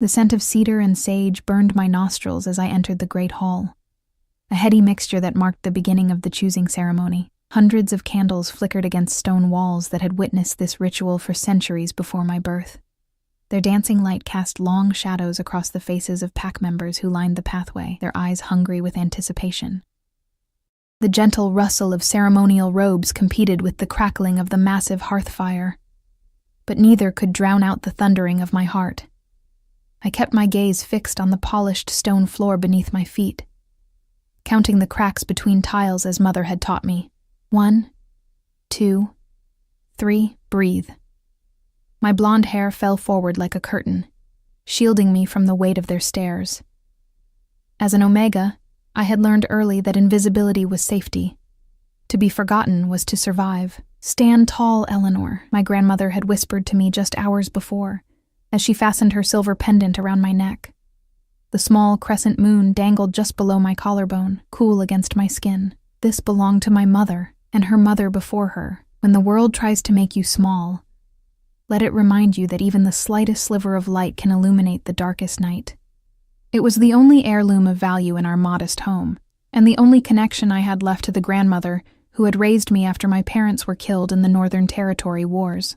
The scent of cedar and sage burned my nostrils as I entered the great hall, a heady mixture that marked the beginning of the choosing ceremony. Hundreds of candles flickered against stone walls that had witnessed this ritual for centuries before my birth. Their dancing light cast long shadows across the faces of pack members who lined the pathway, their eyes hungry with anticipation. The gentle rustle of ceremonial robes competed with the crackling of the massive hearth fire, but neither could drown out the thundering of my heart. I kept my gaze fixed on the polished stone floor beneath my feet, counting the cracks between tiles as Mother had taught me. 1, 2, 3, breathe. My blonde hair fell forward like a curtain, shielding me from the weight of their stares. As an Omega, I had learned early that invisibility was safety. To be forgotten was to survive. "Stand tall, Eleanor," my grandmother had whispered to me just hours before, as she fastened her silver pendant around my neck. The small crescent moon dangled just below my collarbone, cool against my skin. This belonged to my mother, and her mother before her. When the world tries to make you small, let it remind you that even the slightest sliver of light can illuminate the darkest night. It was the only heirloom of value in our modest home, and the only connection I had left to the grandmother who had raised me after my parents were killed in the Northern Territory Wars.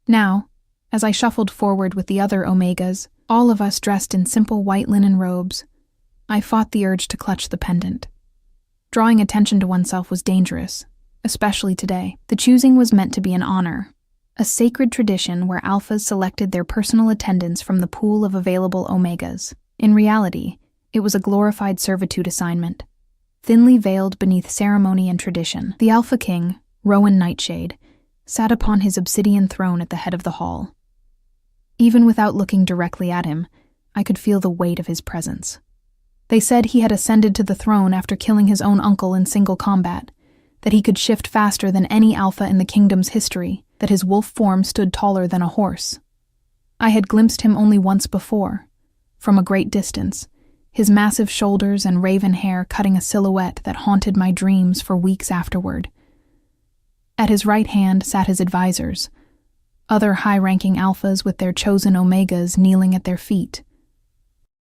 Now, as I shuffled forward with the other Omegas, all of us dressed in simple white linen robes, I fought the urge to clutch the pendant. Drawing attention to oneself was dangerous, especially today. The choosing was meant to be an honor, a sacred tradition where alphas selected their personal attendants from the pool of available Omegas. In reality, it was a glorified servitude assignment, thinly veiled beneath ceremony and tradition. The Alpha King, Rowan Nightshade, sat upon his obsidian throne at the head of the hall. Even without looking directly at him, I could feel the weight of his presence. They said he had ascended to the throne after killing his own uncle in single combat, that he could shift faster than any alpha in the kingdom's history, that his wolf form stood taller than a horse. I had glimpsed him only once before, from a great distance, his massive shoulders and raven hair cutting a silhouette that haunted my dreams for weeks afterward. At his right hand sat his advisors, other high-ranking alphas with their chosen Omegas kneeling at their feet.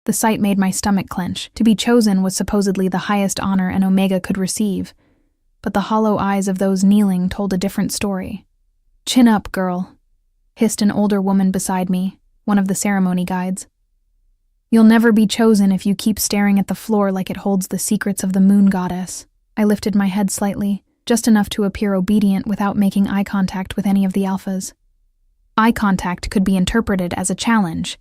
The sight made my stomach clench. To be chosen was supposedly the highest honor an Omega could receive, but the hollow eyes of those kneeling told a different story. "Chin up, girl," hissed an older woman beside me, one of the ceremony guides. "You'll never be chosen if you keep staring at the floor like it holds the secrets of the moon goddess." I lifted my head slightly, just enough to appear obedient without making eye contact with any of the alphas. Eye contact could be interpreted as a challenge,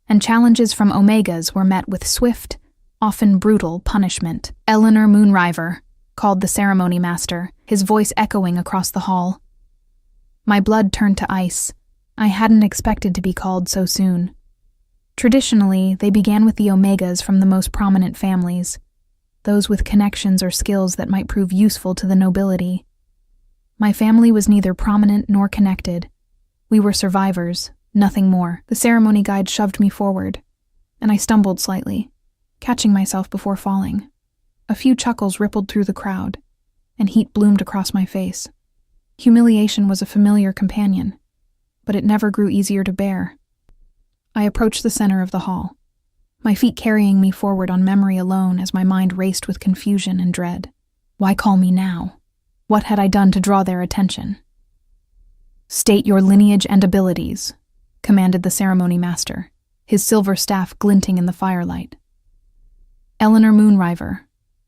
and challenges from Omegas were met with swift, often brutal punishment. "Eleanor Moonriver," called the ceremony master, his voice echoing across the hall. My blood turned to ice. I hadn't expected to be called so soon. Traditionally, they began with the Omegas from the most prominent families, those with connections or skills that might prove useful to the nobility. My family was neither prominent nor connected. We were survivors, nothing more. The ceremony guide shoved me forward, and I stumbled slightly, catching myself before falling. A few chuckles rippled through the crowd, and heat bloomed across my face. Humiliation was a familiar companion, but it never grew easier to bear. I approached the center of the hall, my feet carrying me forward on memory alone as my mind raced with confusion and dread. Why call me now? What had I done to draw their attention? "State your lineage and abilities," commanded the ceremony master, his silver staff glinting in the firelight. "Eleanor Moonriver,"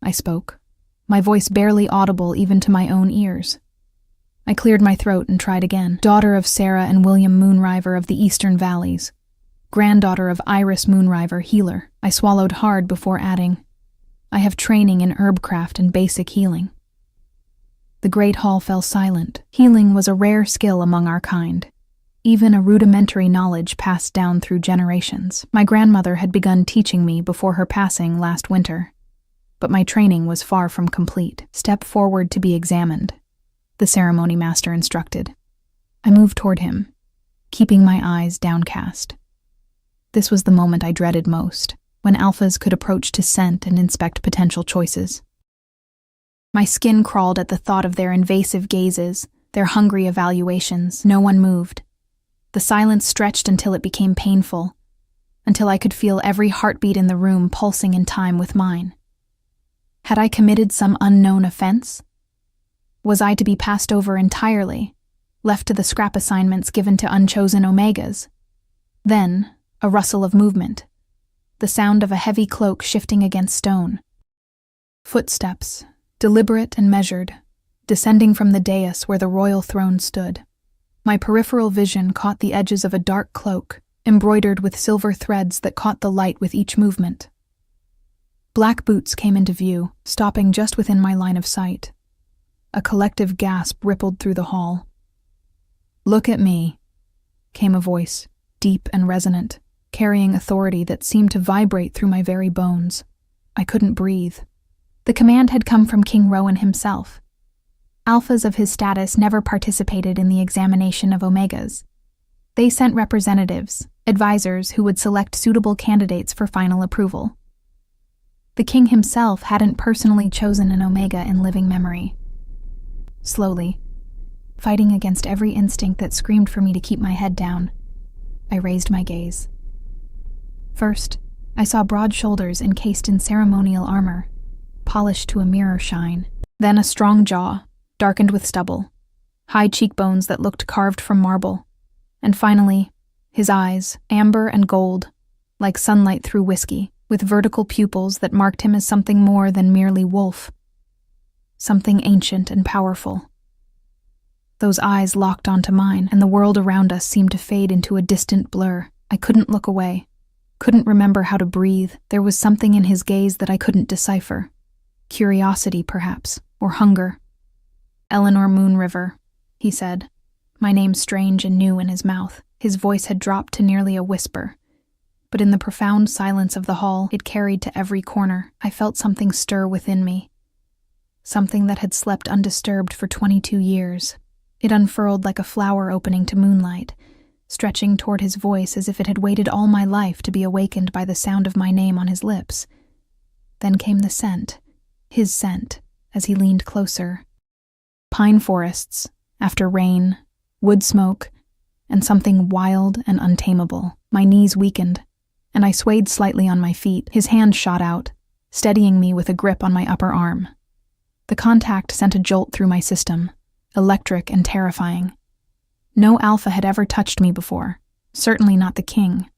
I spoke, my voice barely audible even to my own ears. I cleared my throat and tried again. "Daughter of Sarah and William Moonriver of the Eastern Valleys. Granddaughter of Iris Moonriver, healer." I swallowed hard before adding, "I have training in herbcraft and basic healing." The great hall fell silent. Healing was a rare skill among our kind, even a rudimentary knowledge passed down through generations. My grandmother had begun teaching me before her passing last winter, but my training was far from complete. "Step forward to be examined," the ceremony master instructed. I moved toward him, keeping my eyes downcast. This was the moment I dreaded most, when alphas could approach to scent and inspect potential choices. My skin crawled at the thought of their invasive gazes, their hungry evaluations. No one moved. The silence stretched until it became painful. until I could feel every heartbeat in the room pulsing in time with mine. Had I committed some unknown offense? Was I to be passed over entirely, left to the scrap assignments given to unchosen Omegas? Then, a rustle of movement, the sound of a heavy cloak shifting against stone. Footsteps, deliberate and measured, descending from the dais where the royal throne stood. My peripheral vision caught the edges of a dark cloak, embroidered with silver threads that caught the light with each movement. Black boots came into view, stopping just within my line of sight. A collective gasp rippled through the hall. "Look at me," came a voice, deep and resonant, carrying authority that seemed to vibrate through my very bones. I couldn't breathe. The command had come from King Rowan himself. Alphas of his status never participated in the examination of Omegas. They sent representatives, advisors who would select suitable candidates for final approval. The king himself hadn't personally chosen an Omega in living memory. Slowly, fighting against every instinct that screamed for me to keep my head down, I raised my gaze. First, I saw broad shoulders encased in ceremonial armor, polished to a mirror shine. Then a strong jaw, darkened with stubble, high cheekbones that looked carved from marble, and finally, his eyes, amber and gold, like sunlight through whiskey, with vertical pupils that marked him as something more than merely wolf. Something ancient and powerful. Those eyes locked onto mine, and the world around us seemed to fade into a distant blur. I couldn't look away, couldn't remember how to breathe. There was something in his gaze that I couldn't decipher. Curiosity, perhaps, or hunger. "Eleanor Moonriver," he said, my name strange and new in his mouth. His voice had dropped to nearly a whisper, but in the profound silence of the hall, it carried to every corner. I felt something stir within me, something that had slept undisturbed for 22 years. It unfurled like a flower opening to moonlight, stretching toward his voice as if it had waited all my life to be awakened by the sound of my name on his lips. Then came the scent, his scent, as he leaned closer. Pine forests, after rain, wood smoke, and something wild and untamable. My knees weakened, and I swayed slightly on my feet. His hand shot out, steadying me with a grip on my upper arm. The contact sent a jolt through my system, electric and terrifying. No alpha had ever touched me before, certainly not the king.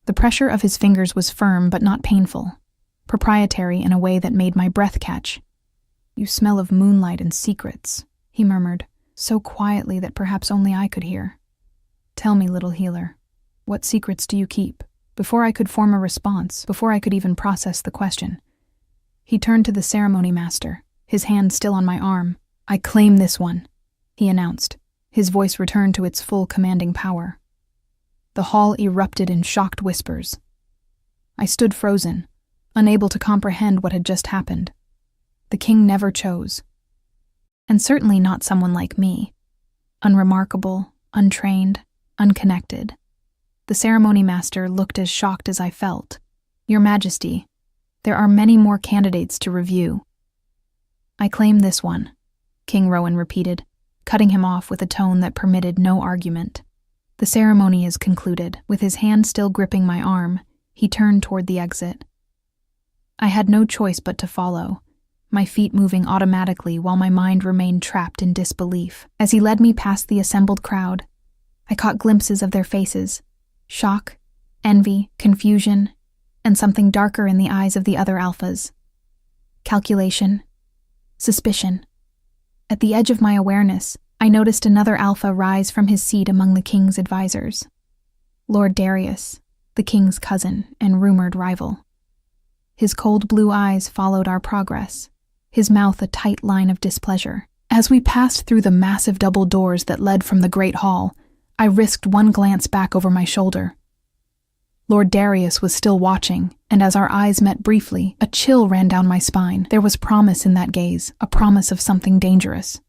The pressure of his fingers was firm but not painful, proprietary in a way that made my breath catch. "You smell of moonlight and secrets," he murmured, so quietly that perhaps only I could hear. "Tell me, little healer, what secrets do you keep?" Before I could form a response, before I could even process the question, he turned to the ceremony master, his hand still on my arm. "I claim this one," he announced. His voice returned to its full commanding power. The hall erupted in shocked whispers. I stood frozen, unable to comprehend what had just happened. The king never chose. And certainly not someone like me. Unremarkable, untrained, unconnected. The ceremony master looked as shocked as I felt. "Your Majesty, there are many more candidates to review." "I claim this one," King Rowan repeated, cutting him off with a tone that permitted no argument. "The ceremony is concluded." With his hand still gripping my arm, he turned toward the exit. I had no choice but to follow, my feet moving automatically while my mind remained trapped in disbelief. As he led me past the assembled crowd, I caught glimpses of their faces, shock, envy, confusion, and something darker in the eyes of the other alphas. Calculation, suspicion. At the edge of my awareness, I noticed another alpha rise from his seat among the king's advisors. Lord Darius, the king's cousin and rumored rival. His cold blue eyes followed our progress, his mouth a tight line of displeasure. As we passed through the massive double doors that led from the great hall, I risked one glance back over my shoulder. Lord Darius was still watching, and as our eyes met briefly, a chill ran down my spine. There was promise in that gaze, a promise of something dangerous.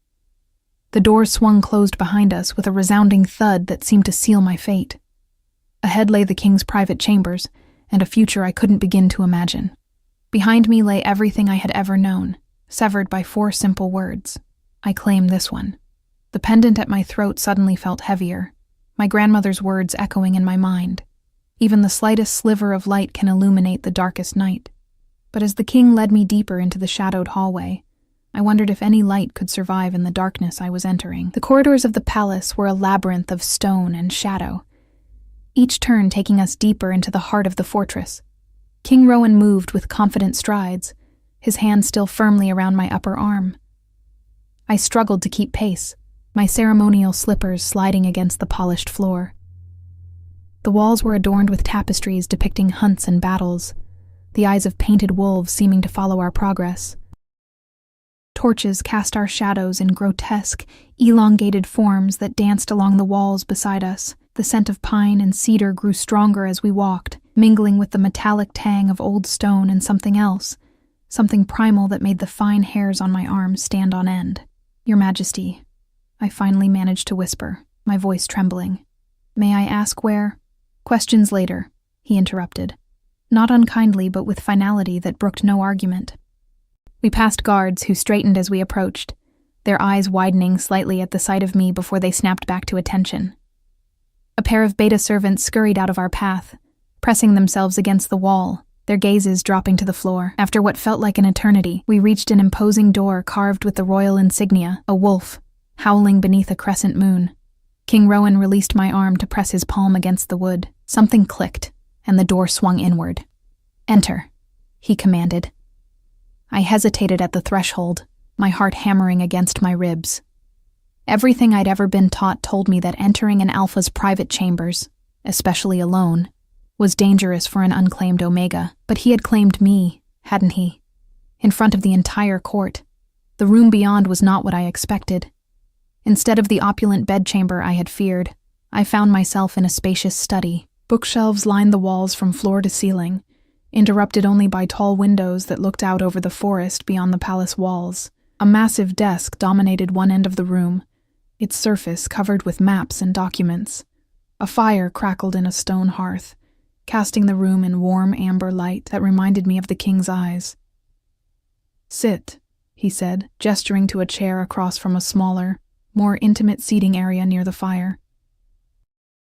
The doors swung closed behind us with a resounding thud that seemed to seal my fate. Ahead lay the king's private chambers, and a future I couldn't begin to imagine. Behind me lay everything I had ever known, severed by 4 simple words. I claim this one. The pendant at my throat suddenly felt heavier, my grandmother's words echoing in my mind. Even the slightest sliver of light can illuminate the darkest night. But as the king led me deeper into the shadowed hallway, I wondered if any light could survive in the darkness I was entering. The corridors of the palace were a labyrinth of stone and shadow, each turn taking us deeper into the heart of the fortress. King Rowan moved with confident strides, his hand still firmly around my upper arm. I struggled to keep pace, my ceremonial slippers sliding against the polished floor. The walls were adorned with tapestries depicting hunts and battles, the eyes of painted wolves seeming to follow our progress. Torches cast our shadows in grotesque, elongated forms that danced along the walls beside us. The scent of pine and cedar grew stronger as we walked, mingling with the metallic tang of old stone and something else, something primal that made the fine hairs on my arms stand on end. "Your Majesty," I finally managed to whisper, my voice trembling. "May I ask where—" "Questions later," he interrupted, not unkindly but with finality that brooked no argument. We passed guards who straightened as we approached, their eyes widening slightly at the sight of me before they snapped back to attention. A pair of beta servants scurried out of our path, pressing themselves against the wall, their gazes dropping to the floor. After what felt like an eternity, we reached an imposing door carved with the royal insignia, a wolf, howling beneath a crescent moon. King Rowan released my arm to press his palm against the wood. Something clicked, and the door swung inward. "Enter," he commanded. I hesitated at the threshold, my heart hammering against my ribs. Everything I'd ever been taught told me that entering an Alpha's private chambers, especially alone, was dangerous for an unclaimed Omega. But he had claimed me, hadn't he? In front of the entire court. The room beyond was not what I expected. Instead of the opulent bedchamber I had feared, I found myself in a spacious study. Bookshelves lined the walls from floor to ceiling, interrupted only by tall windows that looked out over the forest beyond the palace walls. A massive desk dominated one end of the room, its surface covered with maps and documents. A fire crackled in a stone hearth, casting the room in warm amber light that reminded me of the king's eyes. "Sit," he said, gesturing to a chair across from a smaller, more intimate seating area near the fire.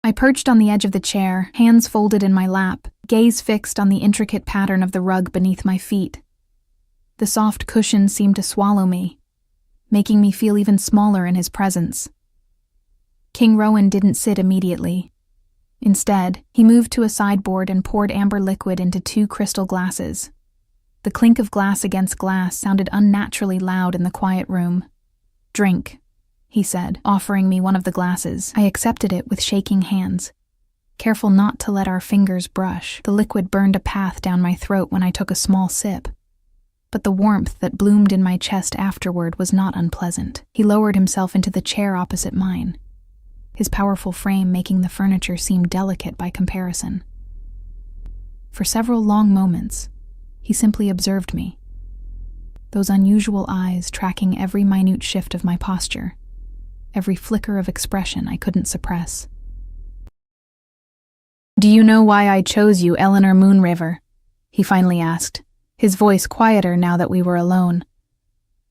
I perched on the edge of the chair, hands folded in my lap, gaze fixed on the intricate pattern of the rug beneath my feet. The soft cushion seemed to swallow me, making me feel even smaller in his presence. King Rowan didn't sit immediately. Instead, he moved to a sideboard and poured amber liquid into 2 crystal glasses. The clink of glass against glass sounded unnaturally loud in the quiet room. "Drink," he said, offering me one of the glasses. I accepted it with shaking hands, careful not to let our fingers brush. The liquid burned a path down my throat when I took a small sip. But the warmth that bloomed in my chest afterward was not unpleasant. He lowered himself into the chair opposite mine, his powerful frame making the furniture seem delicate by comparison. For several long moments, he simply observed me, those unusual eyes tracking every minute shift of my posture, every flicker of expression I couldn't suppress. "Do you know why I chose you, Eleanor Moonriver?" he finally asked, his voice quieter now that we were alone.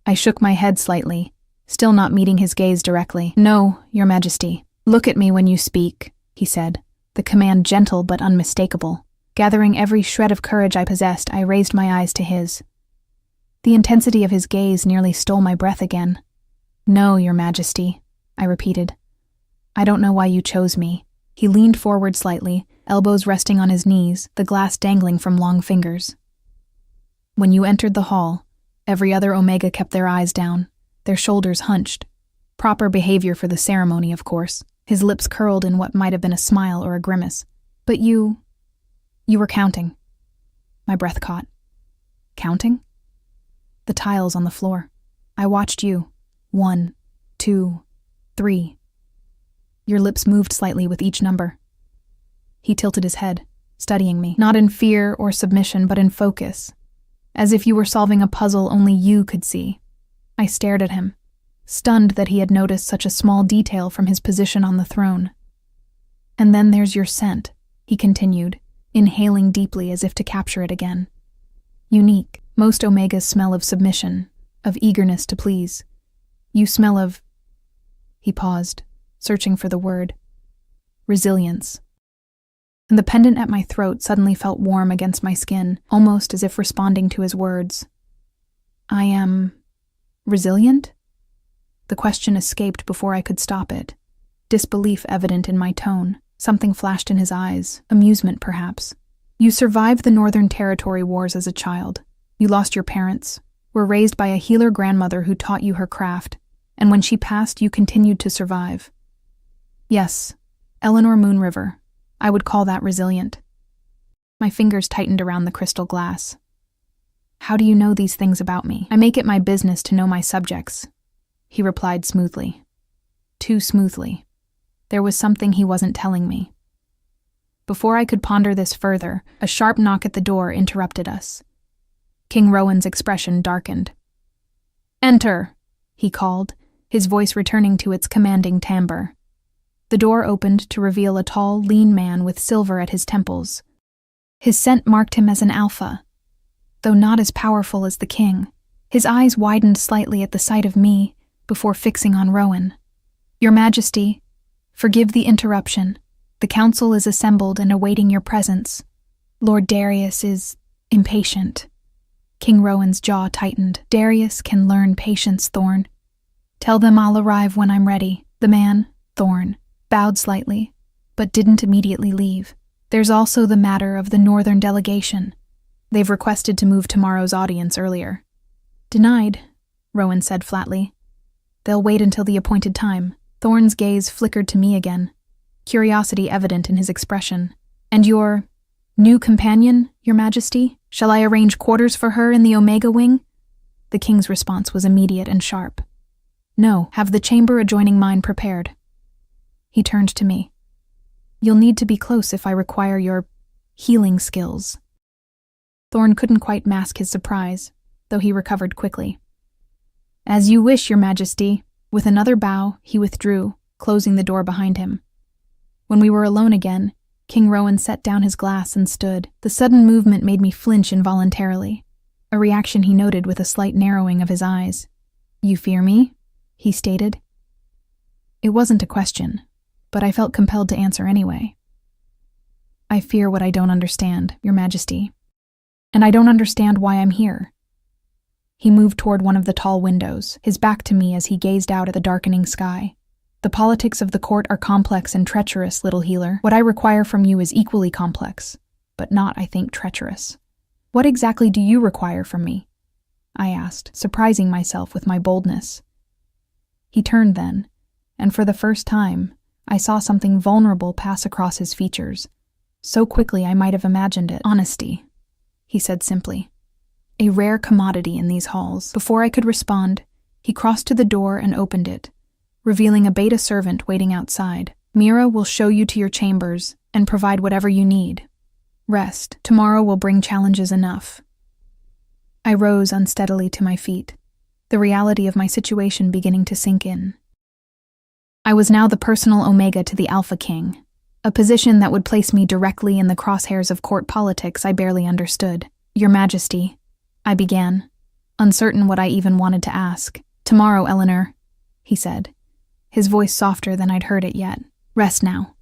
I shook my head slightly, still not meeting his gaze directly. "No, Your Majesty. Look at me when you speak," he said, the command gentle but unmistakable. Gathering every shred of courage I possessed, I raised my eyes to his. The intensity of his gaze nearly stole my breath again. "No, Your Majesty," I repeated. "I don't know why you chose me." He leaned forward slightly, elbows resting on his knees, the glass dangling from long fingers. "When you entered the hall, every other Omega kept their eyes down, their shoulders hunched. Proper behavior for the ceremony, of course." His lips curled in what might have been a smile or a grimace. "But you were counting." My breath caught. Counting? The tiles on the floor. I watched you. 1, 2, 3. Your lips moved slightly with each number. He tilted his head, studying me, not in fear or submission, but in focus, as if you were solving a puzzle only you could see. I stared at him, stunned that he had noticed such a small detail from his position on the throne. "And then there's your scent," he continued, inhaling deeply as if to capture it again. "Unique. Most Omegas smell of submission, of eagerness to please. You smell of—" He paused, searching for the word. "Resilience." and the pendant at my throat suddenly felt warm against my skin, almost as if responding to his words. I am resilient? The question escaped before I could stop it. Disbelief evident in my tone. Something flashed in his eyes, amusement perhaps. You survived the Northern Territory wars as a child. You lost your parents, were raised by a healer grandmother who taught you her craft, and when she passed, you continued to survive. Yes, Eleanor Moonriver. I would call that resilient. My fingers tightened around the crystal glass. How do you know these things about me? I make it my business to know my subjects, he replied smoothly. Too smoothly. There was something he wasn't telling me. Before I could ponder this further, a sharp knock at the door interrupted us. King Rowan's expression darkened. Enter, he called, his voice returning to its commanding timbre. The door opened to reveal a tall, lean man with silver at his temples. His scent marked him as an alpha, though not as powerful as the king. His eyes widened slightly at the sight of me before fixing on Rowan. Your Majesty, forgive the interruption. The council is assembled and awaiting your presence. Lord Darius is impatient. King Rowan's jaw tightened. Darius can learn patience, Thorn. Tell them I'll arrive when I'm ready. The man, Thorn, bowed slightly, but didn't immediately leave. There's also the matter of the Northern delegation. They've requested to move tomorrow's audience earlier. Denied, Rowan said flatly. They'll wait until the appointed time. Thorn's gaze flickered to me again, curiosity evident in his expression. And your new companion, Your Majesty? Shall I arrange quarters for her in the Omega Wing? The king's response was immediate and sharp. No, have the chamber adjoining mine prepared. He turned to me. You'll need to be close if I require your healing skills. Thorn couldn't quite mask his surprise, though he recovered quickly. As you wish, Your Majesty. With another bow, he withdrew, closing the door behind him. When we were alone again, King Rowan set down his glass and stood. The sudden movement made me flinch involuntarily, a reaction he noted with a slight narrowing of his eyes. You fear me? He stated. It wasn't a question, but I felt compelled to answer anyway. I fear what I don't understand, Your Majesty. And I don't understand why I'm here. He moved toward one of the tall windows, his back to me as he gazed out at the darkening sky. The politics of the court are complex and treacherous, little healer. What I require from you is equally complex, but not, I think, treacherous. What exactly do you require from me? I asked, surprising myself with my boldness. He turned then, and for the first time, I saw something vulnerable pass across his features. So quickly I might have imagined it. Honesty, he said simply. A rare commodity in these halls. Before I could respond, he crossed to the door and opened it, revealing a beta servant waiting outside. Mira will show you to your chambers and provide whatever you need. Rest. Tomorrow will bring challenges enough. I rose unsteadily to my feet, the reality of my situation beginning to sink in. I was now the personal Omega to the Alpha King, a position that would place me directly in the crosshairs of court politics I barely understood. Your Majesty, I began, uncertain what I even wanted to ask. Tomorrow, Eleanor, he said, his voice softer than I'd heard it yet. Rest now.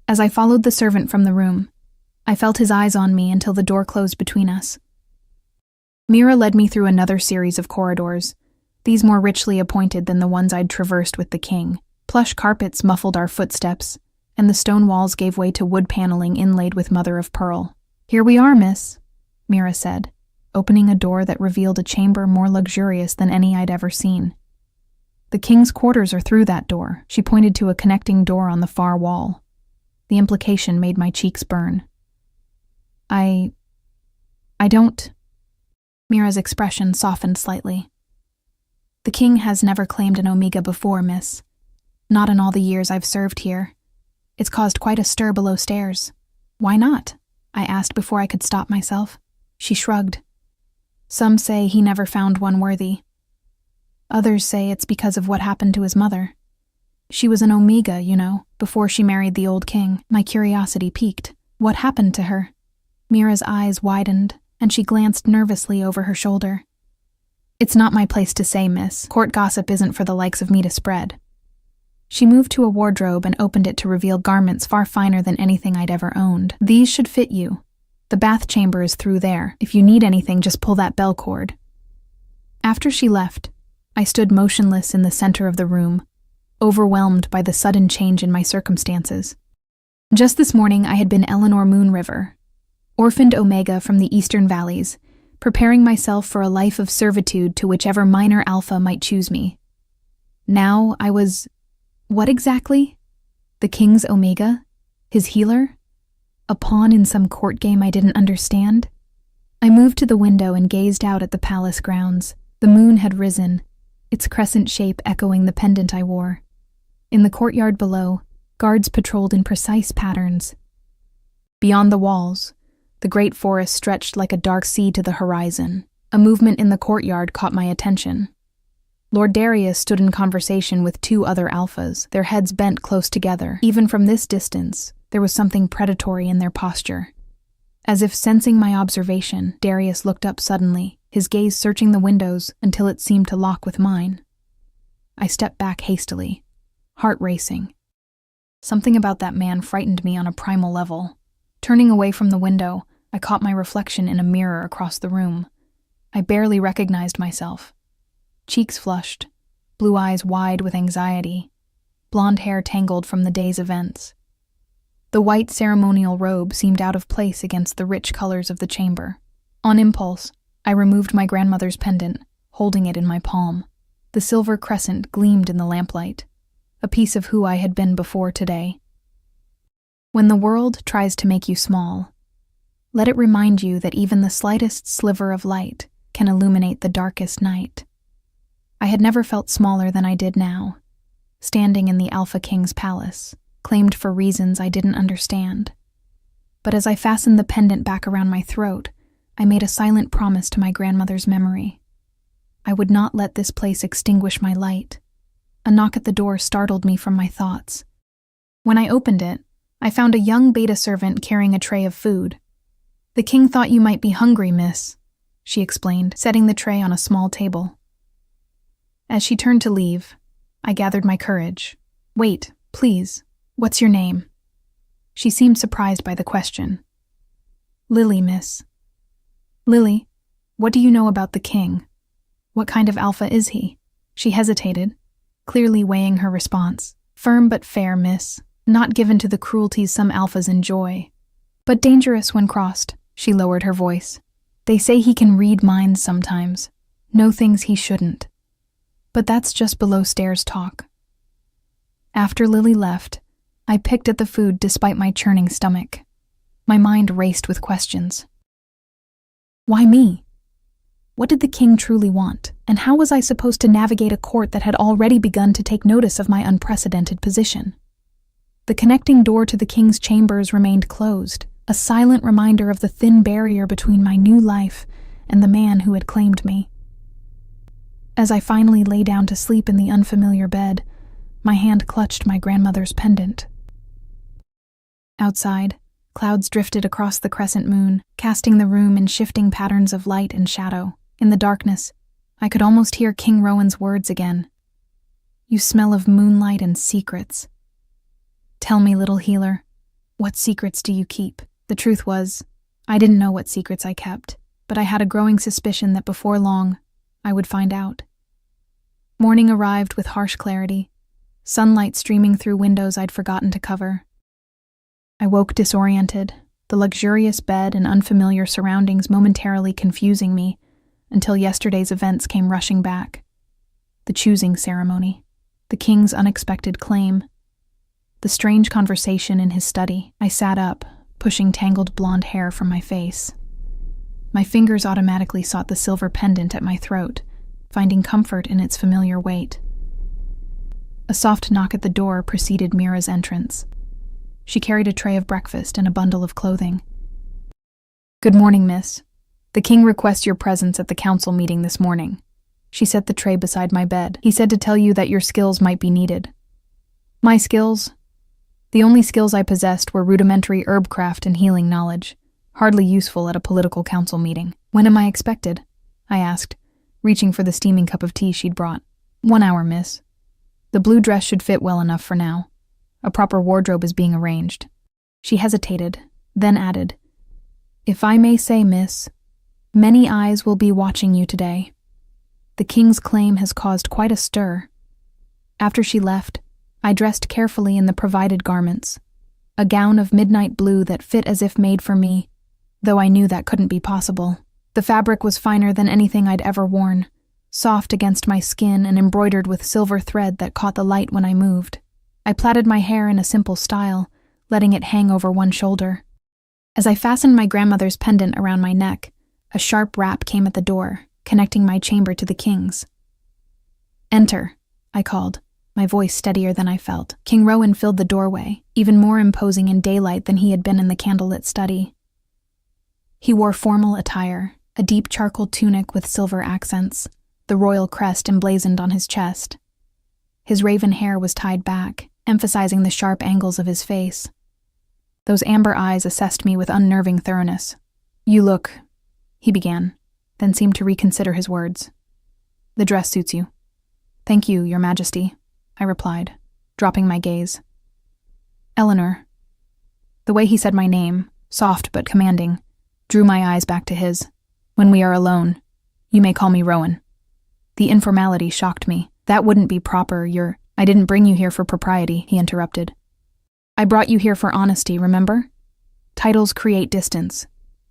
As I followed the servant from the room, I felt his eyes on me until the door closed between us. Mira led me through another series of corridors, these more richly appointed than the ones I'd traversed with the king. Plush carpets muffled our footsteps, and the stone walls gave way to wood paneling inlaid with mother-of-pearl. Here we are, miss, Mira said, opening a door that revealed a chamber more luxurious than any I'd ever seen. The king's quarters are through that door. She pointed to a connecting door on the far wall. The implication made my cheeks burn. I don't... Mira's expression softened slightly. The king has never claimed an Omega before, miss. Not in all the years I've served here. It's caused quite a stir below stairs. Why not? I asked before I could stop myself. She shrugged. Some say he never found one worthy. Others say it's because of what happened to his mother. She was an Omega, you know, before she married the old king. My curiosity piqued. What happened to her? Mira's eyes widened, and she glanced nervously over her shoulder. It's not my place to say, miss. Court gossip isn't for the likes of me to spread. She moved to a wardrobe and opened it to reveal garments far finer than anything I'd ever owned. "These should fit you. The bath chamber is through there. If you need anything, just pull that bell cord." After she left, I stood motionless in the center of the room, overwhelmed by the sudden change in my circumstances. Just this morning, I had been Eleanor Moonriver, orphaned Omega from the Eastern Valleys, preparing myself for a life of servitude to whichever minor alpha might choose me. Now I was... what exactly? The King's Omega? His healer? A pawn in some court game I didn't understand? I moved to the window and gazed out at the palace grounds. The moon had risen, its crescent shape echoing the pendant I wore. In the courtyard below, guards patrolled in precise patterns. Beyond the walls, the great forest stretched like a dark sea to the horizon. A movement in the courtyard caught my attention. Lord Darius stood in conversation with two other alphas, their heads bent close together. Even from this distance, there was something predatory in their posture. As if sensing my observation, Darius looked up suddenly, his gaze searching the windows until it seemed to lock with mine. I stepped back hastily, heart racing. Something about that man frightened me on a primal level. Turning away from the window, I caught my reflection in a mirror across the room. I barely recognized myself. Cheeks flushed, blue eyes wide with anxiety, blonde hair tangled from the day's events. The white ceremonial robe seemed out of place against the rich colors of the chamber. On impulse, I removed my grandmother's pendant, holding it in my palm. The silver crescent gleamed in the lamplight, a piece of who I had been before today. When the world tries to make you small, let it remind you that even the slightest sliver of light can illuminate the darkest night. I had never felt smaller than I did now, standing in the Alpha King's palace, claimed for reasons I didn't understand. But as I fastened the pendant back around my throat, I made a silent promise to my grandmother's memory. I would not let this place extinguish my light. A knock at the door startled me from my thoughts. When I opened it, I found a young beta servant carrying a tray of food. "The king thought you might be hungry, miss," she explained, setting the tray on a small table. As she turned to leave, I gathered my courage. "Wait, please. What's your name?" She seemed surprised by the question. "Lily, miss." "Lily, what do you know about the king? What kind of alpha is he?" She hesitated, clearly weighing her response. "Firm but fair, miss. Not given to the cruelties some alphas enjoy. But dangerous when crossed," she lowered her voice. "They say he can read minds sometimes, know things he shouldn't. But that's just below stairs talk." After Lily left, I picked at the food despite my churning stomach. My mind raced with questions. Why me? What did the king truly want, and how was I supposed to navigate a court that had already begun to take notice of my unprecedented position? The connecting door to the king's chambers remained closed, a silent reminder of the thin barrier between my new life and the man who had claimed me. As I finally lay down to sleep in the unfamiliar bed, my hand clutched my grandmother's pendant. Outside, clouds drifted across the crescent moon, casting the room in shifting patterns of light and shadow. In the darkness, I could almost hear King Rowan's words again. "You smell of moonlight and secrets. Tell me, little healer, what secrets do you keep?" The truth was, I didn't know what secrets I kept, but I had a growing suspicion that before long, I would find out. Morning arrived with harsh clarity, sunlight streaming through windows I'd forgotten to cover. I woke disoriented, the luxurious bed and unfamiliar surroundings momentarily confusing me, until yesterday's events came rushing back. The choosing ceremony, the king's unexpected claim, the strange conversation in his study. I sat up, pushing tangled blonde hair from my face. My fingers automatically sought the silver pendant at my throat, finding comfort in its familiar weight. A soft knock at the door preceded Mira's entrance. She carried a tray of breakfast and a bundle of clothing. "Good morning, miss. The king requests your presence at the council meeting this morning." She set the tray beside my bed. "He said to tell you that your skills might be needed." My skills? The only skills I possessed were rudimentary herbcraft and healing knowledge, hardly useful at a political council meeting. "When am I expected?" I asked, reaching for the steaming cup of tea she'd brought. "1 hour, miss." The blue dress should fit well enough for now. A proper wardrobe is being arranged. She hesitated, then added, "If I may say, miss, many eyes will be watching you today. The king's claim has caused quite a stir." After she left, I dressed carefully in the provided garments, a gown of midnight blue that fit as if made for me, though I knew that couldn't be possible. The fabric was finer than anything I'd ever worn, soft against my skin and embroidered with silver thread that caught the light when I moved. I plaited my hair in a simple style, letting it hang over one shoulder. As I fastened my grandmother's pendant around my neck, a sharp rap came at the door, connecting my chamber to the king's. "Enter," I called, my voice steadier than I felt. King Rowan filled the doorway, even more imposing in daylight than he had been in the candlelit study. He wore formal attire, a deep charcoal tunic with silver accents, the royal crest emblazoned on his chest. His raven hair was tied back, emphasizing the sharp angles of his face. Those amber eyes assessed me with unnerving thoroughness. "You look," he began, then seemed to reconsider his words. "The dress suits you." "Thank you, Your Majesty," I replied, dropping my gaze. "Eleanor." The way he said my name, soft but commanding, drew my eyes back to his. "When we are alone, you may call me Rowan." The informality shocked me. "That wouldn't be proper, I didn't bring you here for propriety," he interrupted. "I brought you here for honesty, remember? Titles create distance.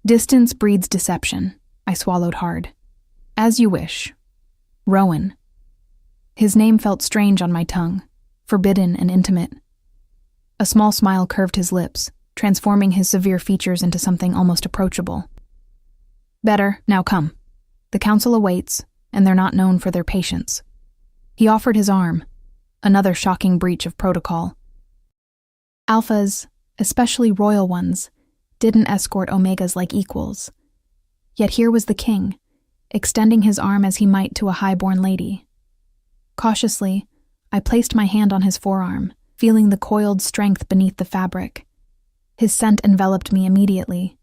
Distance breeds deception." I swallowed hard. "As you wish. Rowan." His name felt strange on my tongue, forbidden and intimate. A small smile curved his lips, transforming his severe features into something almost approachable. "Better, now come. The council awaits, and they're not known for their patience." He offered his arm, another shocking breach of protocol. Alphas, especially royal ones, didn't escort Omegas like equals. Yet here was the king, extending his arm as he might to a high-born lady. Cautiously, I placed my hand on his forearm, feeling the coiled strength beneath the fabric. His scent enveloped me immediately,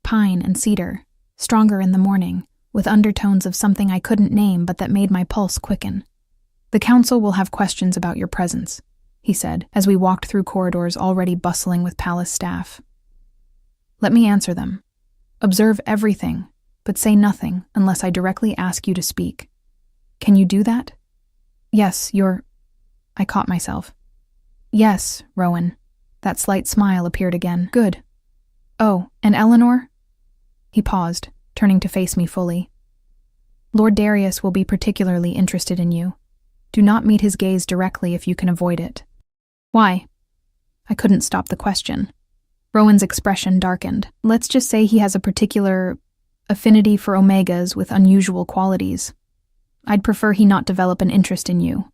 pine and cedar, stronger in the morning, with undertones of something I couldn't name but that made my pulse quicken. "The council will have questions about your presence," he said, as we walked through corridors already bustling with palace staff. "Let me answer them. Observe everything, but say nothing unless I directly ask you to speak. Can you do that?" "Yes, I caught myself. "Yes, Rowan." That slight smile appeared again. "Good. Oh, and Eleanor?" He paused, turning to face me fully. "Lord Darius will be particularly interested in you. Do not meet his gaze directly if you can avoid it." "Why?" I couldn't stop the question. Rowan's expression darkened. "Let's just say he has a particular affinity for Omegas with unusual qualities. I'd prefer he not develop an interest in you."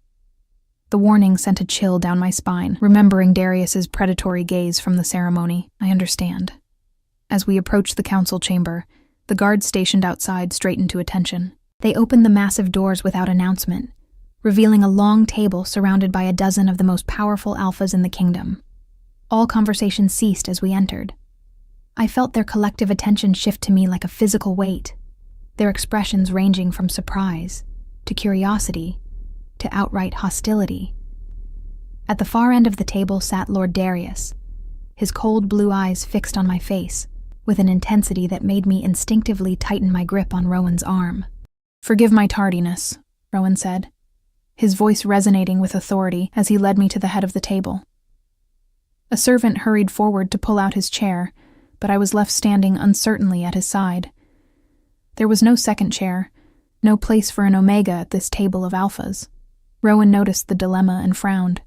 The warning sent a chill down my spine, remembering Darius's predatory gaze from the ceremony. "I understand." As we approached the council chamber, the guards stationed outside straightened to attention. They opened the massive doors without announcement, revealing a long table surrounded by a dozen of the most powerful alphas in the kingdom. All conversation ceased as we entered. I felt their collective attention shift to me like a physical weight, their expressions ranging from surprise to curiosity to outright hostility. At the far end of the table sat Lord Darius, his cold blue eyes fixed on my face, with an intensity that made me instinctively tighten my grip on Rowan's arm. "Forgive my tardiness," Rowan said, his voice resonating with authority as he led me to the head of the table. A servant hurried forward to pull out his chair, but I was left standing uncertainly at his side. There was no second chair, no place for an Omega at this table of alphas. Rowan noticed the dilemma and frowned.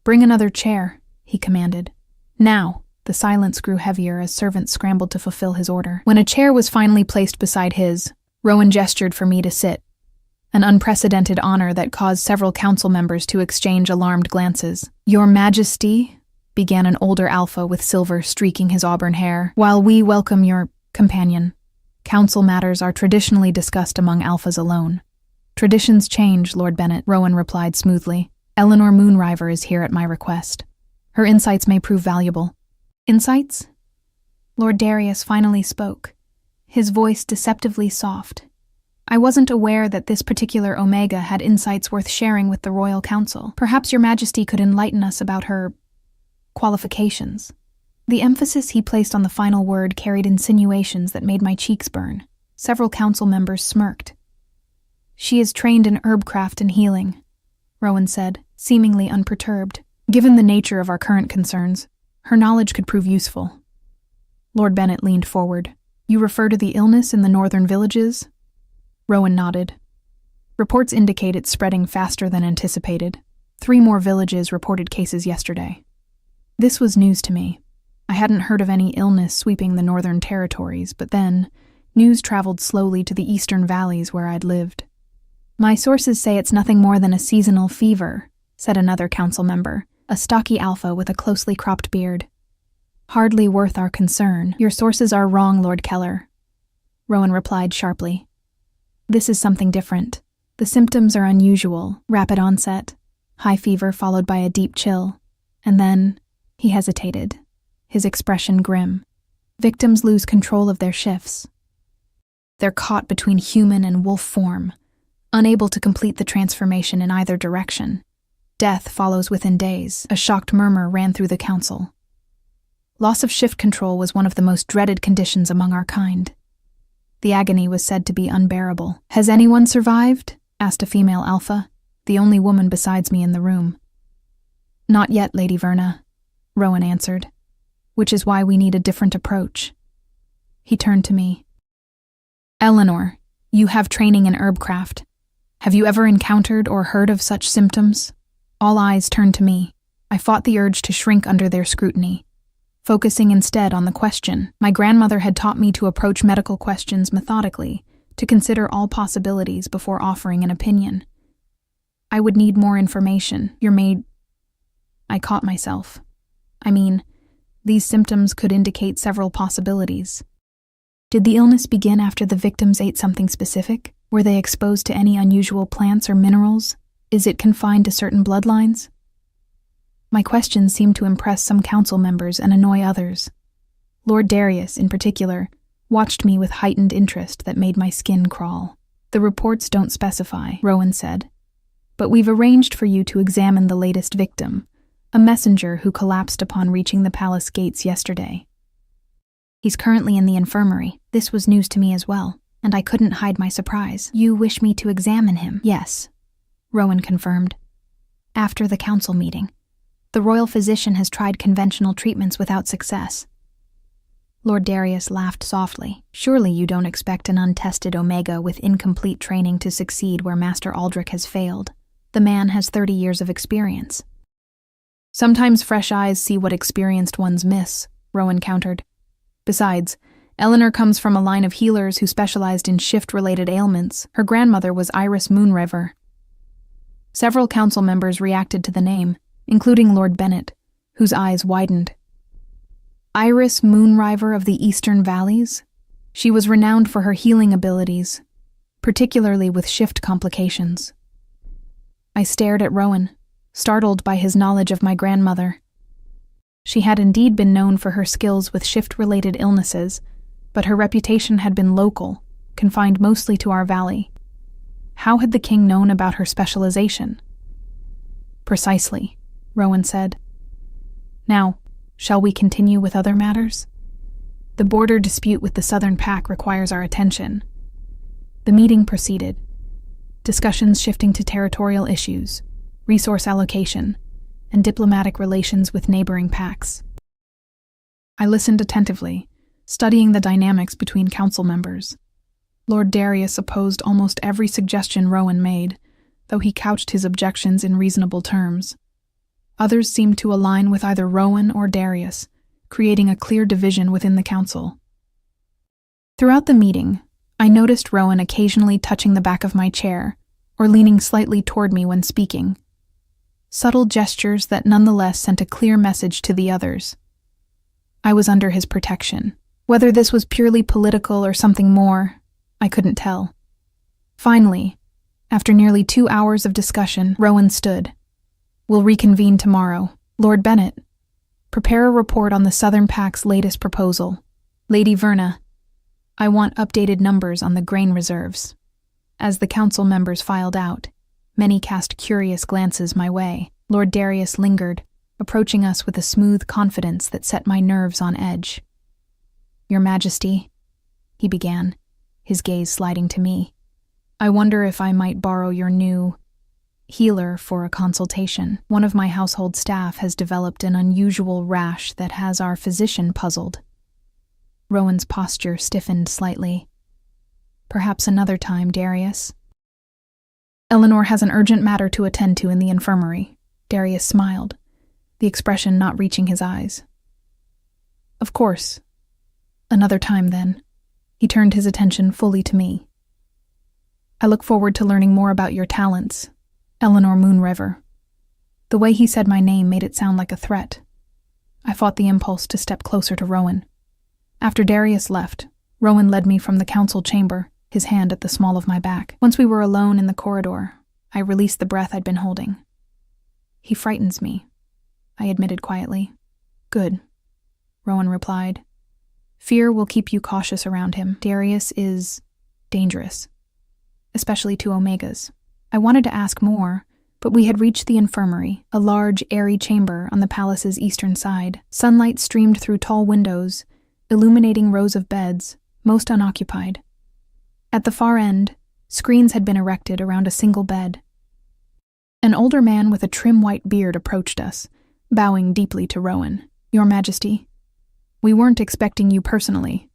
"Bring another chair," he commanded. "Now." The silence grew heavier as servants scrambled to fulfill his order. When a chair was finally placed beside his, Rowan gestured for me to sit, an unprecedented honor that caused several council members to exchange alarmed glances. "Your Majesty," began an older alpha with silver streaking his auburn hair, "while we welcome your companion, council matters are traditionally discussed among alphas alone." "Traditions change, Lord Bennett," Rowan replied smoothly. "Eleanor Moonriver is here at my request. Her insights may prove valuable." "Insights?" Lord Darius finally spoke, his voice deceptively soft. I wasn't aware that this particular Omega had insights worth sharing with the Royal Council. Perhaps Your Majesty could enlighten us about her qualifications. The emphasis he placed on the final word carried insinuations that made my cheeks burn. Several council members smirked. She is trained in herbcraft and healing, Rowan said, seemingly unperturbed. Given the nature of our current concerns, her knowledge could prove useful. Lord Bennett leaned forward. You refer to the illness in the northern villages? Rowan nodded. Reports indicate it's spreading faster than anticipated. 3 more villages reported cases yesterday. This was news to me. I hadn't heard of any illness sweeping the northern territories, but then, news traveled slowly to the eastern valleys where I'd lived. My sources say it's nothing more than a seasonal fever, said another council member, a stocky alpha with a closely cropped beard. Hardly worth our concern. Your sources are wrong, Lord Keller, Rowan replied sharply. This is something different. The symptoms are unusual, rapid onset, high fever followed by a deep chill, and then he hesitated, his expression grim. Victims lose control of their shifts. They're caught between human and wolf form, unable to complete the transformation in either direction. Death follows within days. A shocked murmur ran through the council. Loss of shift control was one of the most dreaded conditions among our kind. The agony was said to be unbearable. Has anyone survived? Asked a female alpha, the only woman besides me in the room. Not yet, Lady Verna, Rowan answered, which is why we need a different approach. He turned to me. Eleanor, you have training in herbcraft. Have you ever encountered or heard of such symptoms? All eyes turned to me. I fought the urge to shrink under their scrutiny, focusing instead on the question. My grandmother had taught me to approach medical questions methodically, to consider all possibilities before offering an opinion. I would need more information. I caught myself. These symptoms could indicate several possibilities. Did the illness begin after the victims ate something specific? Were they exposed to any unusual plants or minerals? Is it confined to certain bloodlines? My questions seemed to impress some council members and annoy others. Lord Darius, in particular, watched me with heightened interest that made my skin crawl. The reports don't specify, Rowan said, but we've arranged for you to examine the latest victim, a messenger who collapsed upon reaching the palace gates yesterday. He's currently in the infirmary. This was news to me as well, and I couldn't hide my surprise. You wish me to examine him? Yes, Rowan confirmed. After the council meeting, the royal physician has tried conventional treatments without success. Lord Darius laughed softly. Surely you don't expect an untested Omega with incomplete training to succeed where Master Aldrich has failed. The man has 30 years of experience. Sometimes fresh eyes see what experienced ones miss, Rowan countered. Besides, Eleanor comes from a line of healers who specialized in shift-related ailments. Her grandmother was Iris Moonriver. Several council members reacted to the name, including Lord Bennett, whose eyes widened. Iris Moonriver of the Eastern Valleys? She was renowned for her healing abilities, particularly with shift complications. I stared at Rowan, startled by his knowledge of my grandmother. She had indeed been known for her skills with shift-related illnesses, but her reputation had been local, confined mostly to our valley. How had the king known about her specialization? Precisely, Rowan said. Now, shall we continue with other matters? The border dispute with the Southern Pack requires our attention. The meeting proceeded, discussions shifting to territorial issues, resource allocation, and diplomatic relations with neighboring packs. I listened attentively, studying the dynamics between council members. Lord Darius opposed almost every suggestion Rowan made, though he couched his objections in reasonable terms. Others seemed to align with either Rowan or Darius, creating a clear division within the council. Throughout the meeting, I noticed Rowan occasionally touching the back of my chair or leaning slightly toward me when speaking. Subtle gestures that nonetheless sent a clear message to the others. I was under his protection. Whether this was purely political or something more, I couldn't tell. Finally, after nearly 2 hours of discussion, Rowan stood. We'll reconvene tomorrow. Lord Bennett, prepare a report on the Southern Pack's latest proposal. Lady Verna, I want updated numbers on the grain reserves. As the council members filed out, many cast curious glances my way. Lord Darius lingered, approaching us with a smooth confidence that set my nerves on edge. "Your Majesty," he began, his gaze sliding to me, "I wonder if I might borrow your new healer for a consultation. One of my household staff has developed an unusual rash that has our physician puzzled." Rowan's posture stiffened slightly. "Perhaps another time, Darius." "Eleanor has an urgent matter to attend to in the infirmary." Darius smiled, the expression not reaching his eyes. "Of course. Another time, then." He turned his attention fully to me. "I look forward to learning more about your talents, Eleanor Moonriver." The way he said my name made it sound like a threat. I fought the impulse to step closer to Rowan. After Darius left, Rowan led me from the council chamber, his hand at the small of my back. Once we were alone in the corridor, I released the breath I'd been holding. "He frightens me," I admitted quietly. "Good," Rowan replied. "Fear will keep you cautious around him. Darius is dangerous, especially to Omegas." I wanted to ask more, but we had reached the infirmary, a large, airy chamber on the palace's eastern side. Sunlight streamed through tall windows, illuminating rows of beds, most unoccupied. At the far end, screens had been erected around a single bed. An older man with a trim white beard approached us, bowing deeply to Rowan. "Your Majesty, we weren't expecting you personally."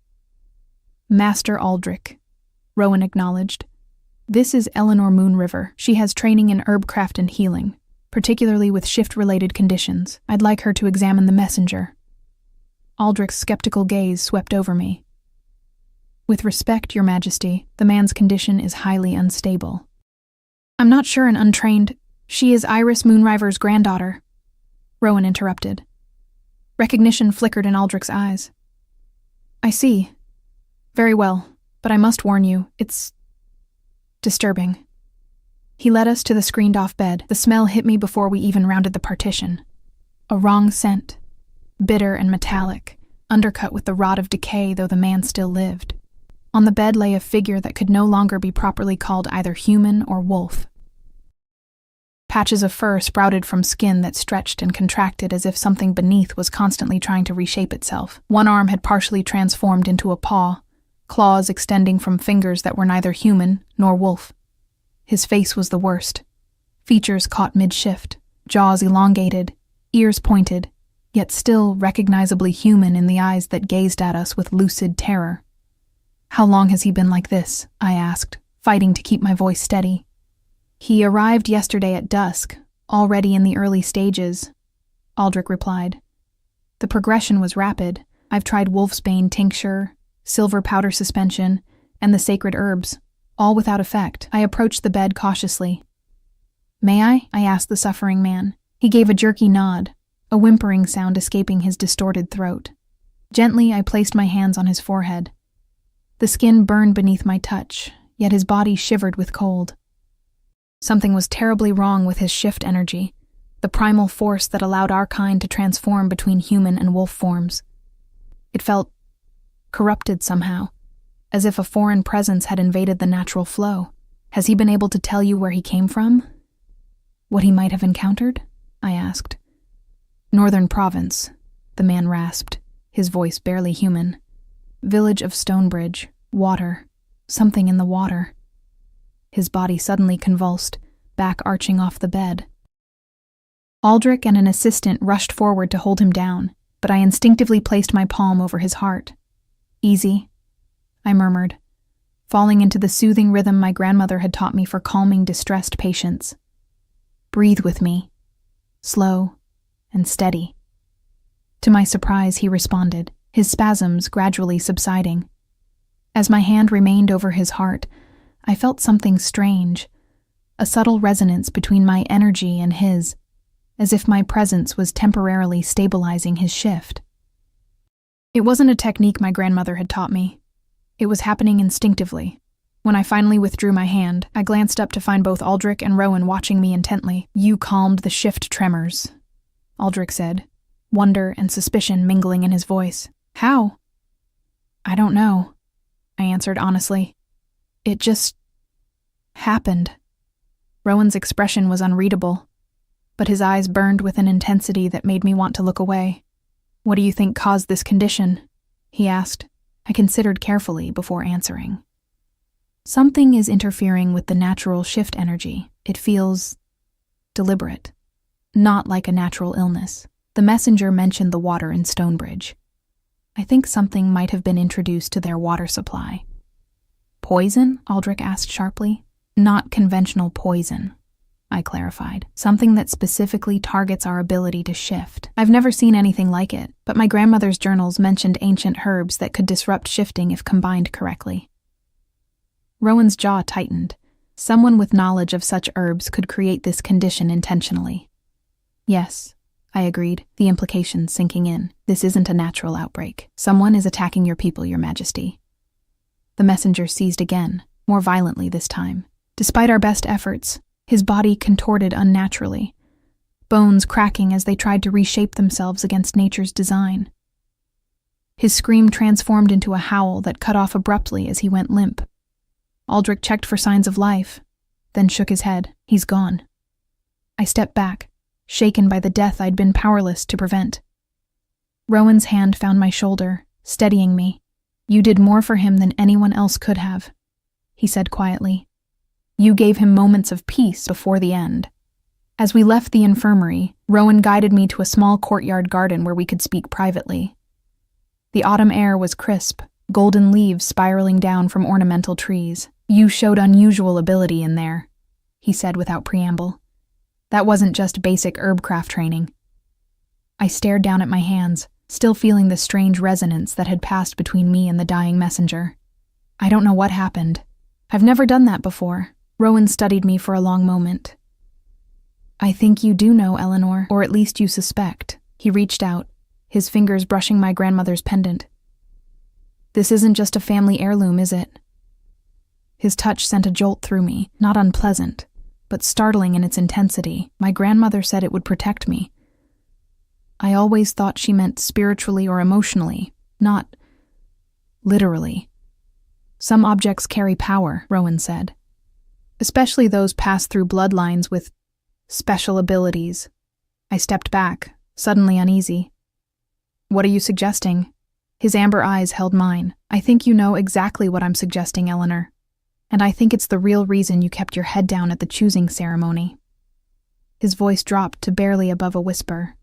"Master Aldrich," Rowan acknowledged. "This is Eleanor Moonriver. She has training in herbcraft and healing, particularly with shift-related conditions. I'd like her to examine the messenger." Aldrich's skeptical gaze swept over me. "With respect, Your Majesty, the man's condition is highly unstable." "I'm not sure an untrained—" "She is Iris Moonriver's granddaughter," Rowan interrupted. Recognition flickered in Aldrich's eyes. "I see. Very well, but I must warn you, it's disturbing." He led us to the screened-off bed. The smell hit me before we even rounded the partition. A wrong scent, bitter and metallic, undercut with the rot of decay though the man still lived. On the bed lay a figure that could no longer be properly called either human or wolf. Patches of fur sprouted from skin that stretched and contracted as if something beneath was constantly trying to reshape itself. One arm had partially transformed into a paw, claws extending from fingers that were neither human nor wolf. His face was the worst. Features caught mid-shift, jaws elongated, ears pointed, yet still recognizably human in the eyes that gazed at us with lucid terror. "How long has he been like this?" I asked, fighting to keep my voice steady. "He arrived yesterday at dusk, already in the early stages," Aldrich replied. "The progression was rapid. I've tried wolfsbane tincture, silver powder suspension, and the sacred herbs, all without effect." I approached the bed cautiously. "May I?" I asked the suffering man. He gave a jerky nod, a whimpering sound escaping his distorted throat. Gently, I placed my hands on his forehead. The skin burned beneath my touch, yet his body shivered with cold. Something was terribly wrong with his shift energy, the primal force that allowed our kind to transform between human and wolf forms. It felt corrupted somehow, as if a foreign presence had invaded the natural flow. "Has he been able to tell you where he came from? What he might have encountered?" I asked. "Northern Province," the man rasped, his voice barely human. "Village of Stonebridge, water, something in the water." His body suddenly convulsed, back arching off the bed. Aldrich and an assistant rushed forward to hold him down, but I instinctively placed my palm over his heart. "Easy," I murmured, falling into the soothing rhythm my grandmother had taught me for calming distressed patients. "Breathe with me, slow and steady." To my surprise, he responded, his spasms gradually subsiding. As my hand remained over his heart, I felt something strange, a subtle resonance between my energy and his, as if my presence was temporarily stabilizing his shift. It wasn't a technique my grandmother had taught me. It was happening instinctively. When I finally withdrew my hand, I glanced up to find both Aldrich and Rowan watching me intently. "You calmed the shift tremors," Aldrich said, wonder and suspicion mingling in his voice. "How?" "I don't know," I answered honestly. "It just happened? Rowan's expression was unreadable, but his eyes burned with an intensity that made me want to look away. What do you think caused this condition? He asked. I considered carefully before answering. Something is interfering with the natural shift energy. It feels deliberate, not like a natural illness. The messenger mentioned the water in Stonebridge. I think something might have been introduced to their water supply. Poison? Aldrich asked sharply. Not conventional poison, I clarified. Something that specifically targets our ability to shift. I've never seen anything like it, but my grandmother's journals mentioned ancient herbs that could disrupt shifting if combined correctly. Rowan's jaw tightened. Someone with knowledge of such herbs could create this condition intentionally. Yes, I agreed, the implications sinking in. This isn't a natural outbreak. Someone is attacking your people, Your Majesty. The messenger seized again, more violently this time. Despite our best efforts, his body contorted unnaturally, bones cracking as they tried to reshape themselves against nature's design. His scream transformed into a howl that cut off abruptly as he went limp. Aldrich checked for signs of life, then shook his head. He's gone. I stepped back, shaken by the death I'd been powerless to prevent. Rowan's hand found my shoulder, steadying me. You did more for him than anyone else could have, he said quietly. You gave him moments of peace before the end. As we left the infirmary, Rowan guided me to a small courtyard garden where we could speak privately. The autumn air was crisp, golden leaves spiraling down from ornamental trees. You showed unusual ability in there, he said without preamble. That wasn't just basic herbcraft training. I stared down at my hands, still feeling the strange resonance that had passed between me and the dying messenger. I don't know what happened. I've never done that before. Rowan studied me for a long moment. I think you do know, Eleanor, or at least you suspect. He reached out, his fingers brushing my grandmother's pendant. This isn't just a family heirloom, is it? His touch sent a jolt through me, not unpleasant, but startling in its intensity. My grandmother said it would protect me. I always thought she meant spiritually or emotionally, not literally. Some objects carry power, Rowan said, especially those passed through bloodlines with special abilities. I stepped back, suddenly uneasy. What are you suggesting? His amber eyes held mine. I think you know exactly what I'm suggesting, Eleanor. And I think it's the real reason you kept your head down at the choosing ceremony. His voice dropped to barely above a whisper.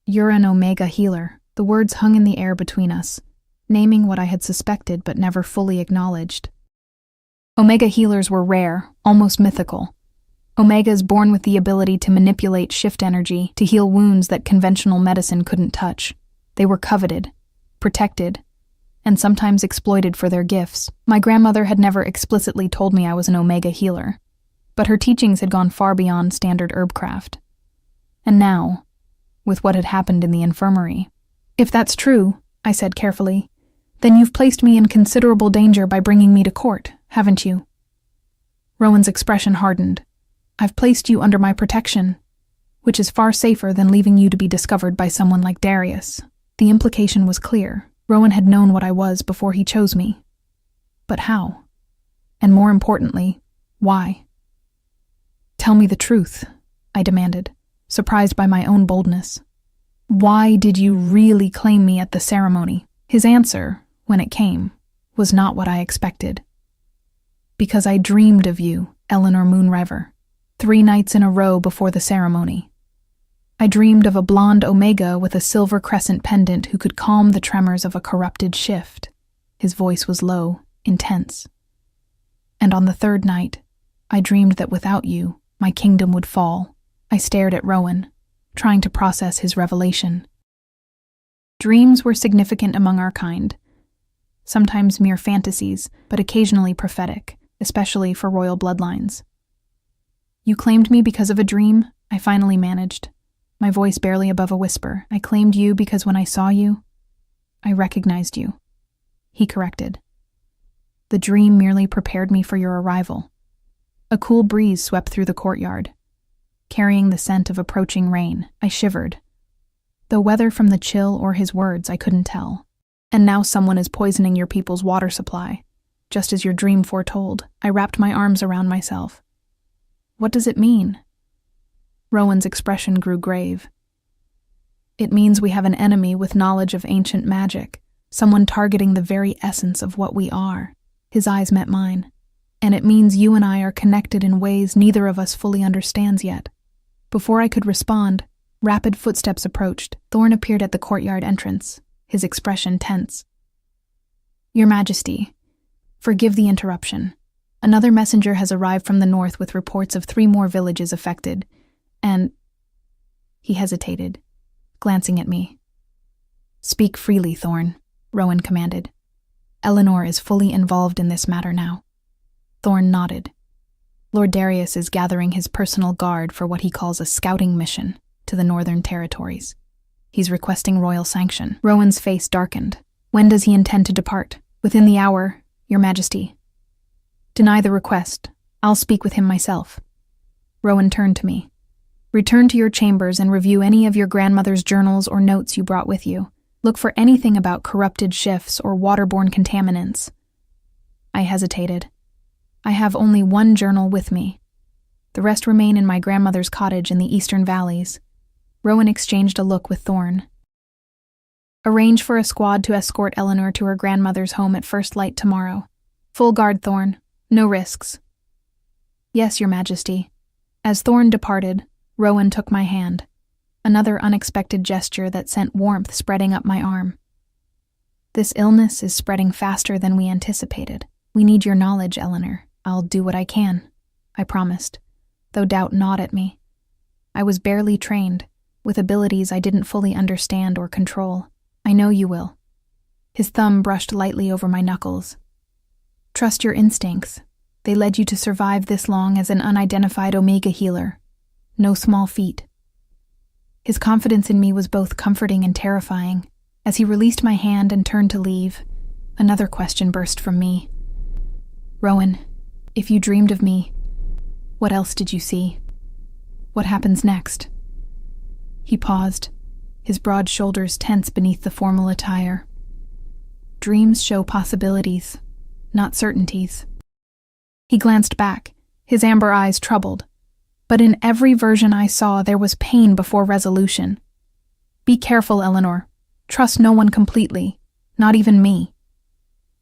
You're an Omega healer. The words hung in the air between us, naming what I had suspected but never fully acknowledged. Omega healers were rare, almost mythical. Omegas born with the ability to manipulate shift energy to heal wounds that conventional medicine couldn't touch. They were coveted, protected, and sometimes exploited for their gifts. My grandmother had never explicitly told me I was an Omega healer, but her teachings had gone far beyond standard herbcraft. And now, with what had happened in the infirmary. If that's true, I said carefully, then you've placed me in considerable danger by bringing me to court, haven't you? Rowan's expression hardened. I've placed you under my protection, which is far safer than leaving you to be discovered by someone like Darius. The implication was clear. Rowan had known what I was before he chose me. But how? And more importantly, why? Tell me the truth, I demanded, surprised by my own boldness. Why did you really claim me at the ceremony? His answer, when it came, was not what I expected. Because I dreamed of you, Eleanor Moonriver, 3 nights in a row before the ceremony. I dreamed of a blonde Omega with a silver crescent pendant who could calm the tremors of a corrupted shift. His voice was low, intense. And on the 3rd night, I dreamed that without you, my kingdom would fall. I stared at Rowan, trying to process his revelation. Dreams were significant among our kind, sometimes mere fantasies, but occasionally prophetic, especially for royal bloodlines. You claimed me because of a dream, I finally managed, my voice barely above a whisper. I claimed you because when I saw you, I recognized you. He corrected. The dream merely prepared me for your arrival. A cool breeze swept through the courtyard, carrying the scent of approaching rain. I shivered. Though whether from the chill or his words, I couldn't tell. And now someone is poisoning your people's water supply, just as your dream foretold. I wrapped my arms around myself. What does it mean? Rowan's expression grew grave. It means we have an enemy with knowledge of ancient magic, someone targeting the very essence of what we are. His eyes met mine. And it means you and I are connected in ways neither of us fully understands yet. Before I could respond, rapid footsteps approached. Thorn appeared at the courtyard entrance, his expression tense. Your Majesty, forgive the interruption. Another messenger has arrived from the north with reports of 3 more villages affected, and... He hesitated, glancing at me. Speak freely, Thorn, Rowan commanded. Eleanor is fully involved in this matter now. Thorn nodded. Lord Darius is gathering his personal guard for what he calls a scouting mission to the Northern Territories. He's requesting royal sanction. Rowan's face darkened. When does he intend to depart? Within the hour, Your Majesty. Deny the request. I'll speak with him myself. Rowan turned to me. Return to your chambers and review any of your grandmother's journals or notes you brought with you. Look for anything about corrupted shifts or waterborne contaminants. I hesitated. I have only 1 journal with me. The rest remain in my grandmother's cottage in the eastern valleys. Rowan exchanged a look with Thorn. Arrange for a squad to escort Eleanor to her grandmother's home at first light tomorrow. Full guard, Thorn. No risks. Yes, Your Majesty. As Thorn departed, Rowan took my hand. Another unexpected gesture that sent warmth spreading up my arm. This illness is spreading faster than we anticipated. We need your knowledge, Eleanor. I'll do what I can, I promised, though doubt gnawed at me. I was barely trained, with abilities I didn't fully understand or control. I know you will. His thumb brushed lightly over my knuckles. Trust your instincts. They led you to survive this long as an unidentified Omega healer. No small feat. His confidence in me was both comforting and terrifying. As he released my hand and turned to leave, another question burst from me. Rowan, if you dreamed of me, what else did you see? What happens next? He paused, his broad shoulders tense beneath the formal attire. Dreams show possibilities, not certainties. He glanced back, his amber eyes troubled. But in every version I saw, there was pain before resolution. Be careful, Eleanor. Trust no one completely, not even me.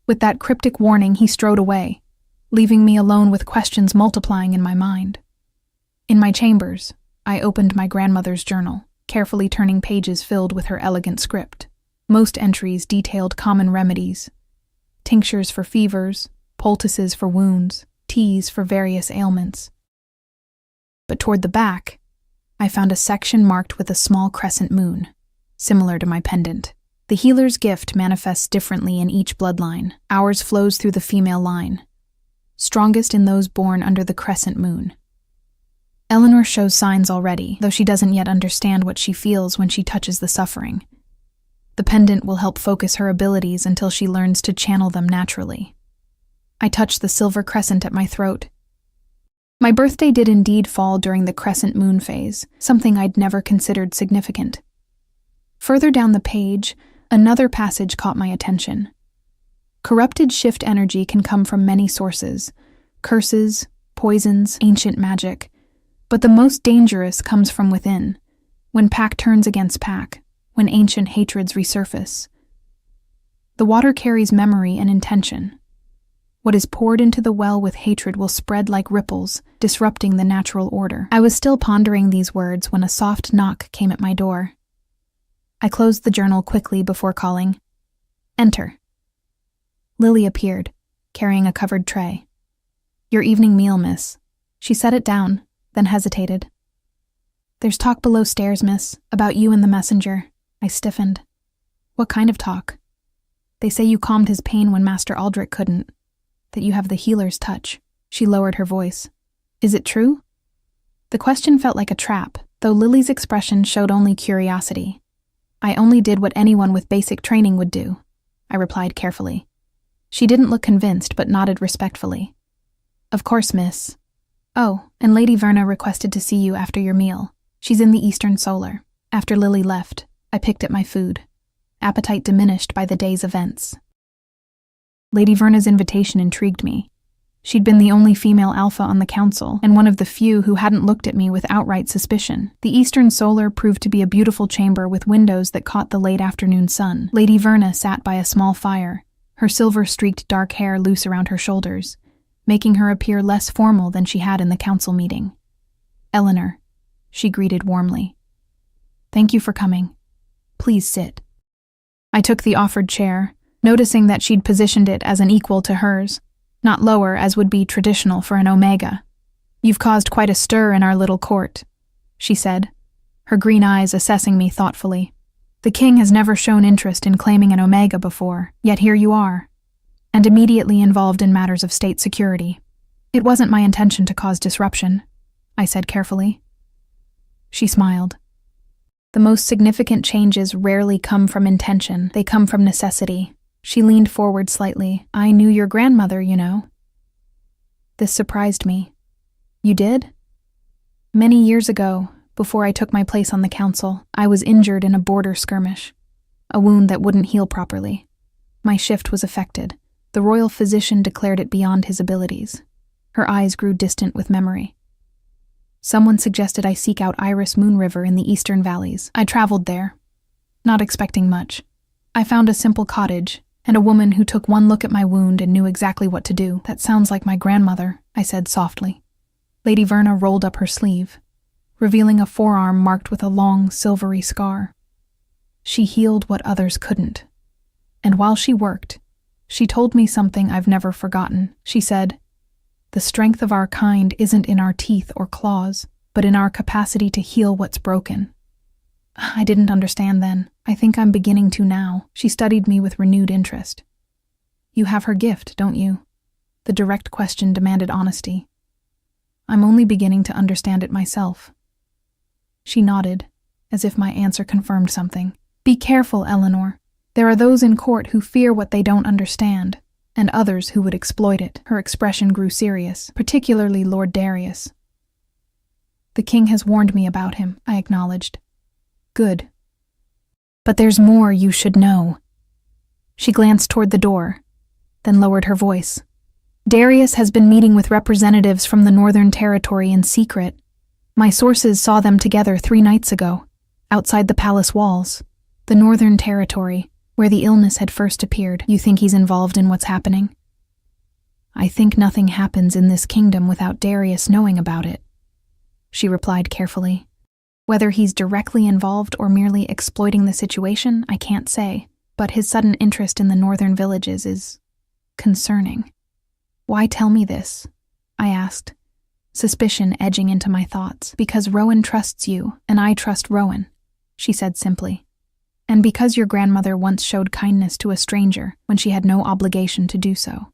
With that cryptic warning, he strode away, leaving me alone with questions multiplying in my mind. In my chambers, I opened my grandmother's journal, carefully turning pages filled with her elegant script. Most entries detailed common remedies: tinctures for fevers, poultices for wounds, teas for various ailments. But toward the back, I found a section marked with a small crescent moon, similar to my pendant. The healer's gift manifests differently in each bloodline. Ours flows through the female line, strongest in those born under the crescent moon. Eleanor shows signs already, though she doesn't yet understand what she feels when she touches the suffering. The pendant will help focus her abilities until she learns to channel them naturally. I touched the silver crescent at my throat. My birthday did indeed fall during the crescent moon phase, something I'd never considered significant. Further down the page, another passage caught my attention. Corrupted shift energy can come from many sources: curses, poisons, ancient magic. But the most dangerous comes from within, when pack turns against pack, when ancient hatreds resurface. The water carries memory and intention. What is poured into the well with hatred will spread like ripples, disrupting the natural order. I was still pondering these words when a soft knock came at my door. I closed the journal quickly before calling, "Enter." Lily appeared, carrying a covered tray. "Your evening meal, miss." She set it down, then hesitated. "There's talk below stairs, miss, about you and the messenger." I stiffened. "What kind of talk?" "They say you calmed his pain when Master Aldrich couldn't, that you have the healer's touch." She lowered her voice. "Is it true?" The question felt like a trap, though Lily's expression showed only curiosity. "I only did what anyone with basic training would do," I replied carefully. She didn't look convinced, but nodded respectfully. "Of course, miss. Oh, and Lady Verna requested to see you after your meal. She's in the Eastern Solar." After Lily left, I picked at my food, appetite diminished by the day's events. Lady Verna's invitation intrigued me. She'd been the only female alpha on the council, and one of the few who hadn't looked at me with outright suspicion. The Eastern Solar proved to be a beautiful chamber with windows that caught the late afternoon sun. Lady Verna sat by a small fire, her silver-streaked dark hair loose around her shoulders, making her appear less formal than she had in the council meeting. "Eleanor," she greeted warmly. "Thank you for coming. Please sit." I took the offered chair, noticing that she'd positioned it as an equal to hers, not lower as would be traditional for an Omega. "You've caused quite a stir in our little court," she said, her green eyes assessing me thoughtfully. "The king has never shown interest in claiming an Omega before, yet here you are, and immediately involved in matters of state security. It wasn't my intention to cause disruption," I said carefully. She smiled. "The most significant changes rarely come from intention, they come from necessity." She leaned forward slightly. "I knew your grandmother, you know." This surprised me. "You did?" "Many years ago, before I took my place on the council, I was injured in a border skirmish, a wound that wouldn't heal properly. My shift was affected. The royal physician declared it beyond his abilities." Her eyes grew distant with memory. "Someone suggested I seek out Iris Moon River in the eastern valleys. I traveled there, not expecting much. I found a simple cottage, and a woman who took one look at my wound and knew exactly what to do." "That sounds like my grandmother," I said softly. Lady Verna rolled up her sleeve, revealing a forearm marked with a long, silvery scar. "She healed what others couldn't. And while she worked, she told me something I've never forgotten. She said, 'The strength of our kind isn't in our teeth or claws, but in our capacity to heal what's broken.' I didn't understand then. I think I'm beginning to now." She studied me with renewed interest. "You have her gift, don't you?" The direct question demanded honesty. "I'm only beginning to understand it myself." She nodded, as if my answer confirmed something. "Be careful, Eleanor. There are those in court who fear what they don't understand, and others who would exploit it." Her expression grew serious, particularly Lord Darius. "The king has warned me about him," I acknowledged. "Good. But there's more you should know." She glanced toward the door, then lowered her voice. "Darius has been meeting with representatives from the Northern Territory in secret. My sources saw them together 3 nights ago, outside the palace walls. The Northern Territory, where the illness had first appeared. You think he's involved in what's happening?" "I think nothing happens in this kingdom without Darius knowing about it," she replied carefully. "Whether he's directly involved or merely exploiting the situation, I can't say, but his sudden interest in the northern villages is concerning." "Why tell me this?" I asked, suspicion edging into my thoughts. "Because Rowan trusts you, and I trust Rowan," she said simply. "And because your grandmother once showed kindness to a stranger when she had no obligation to do so.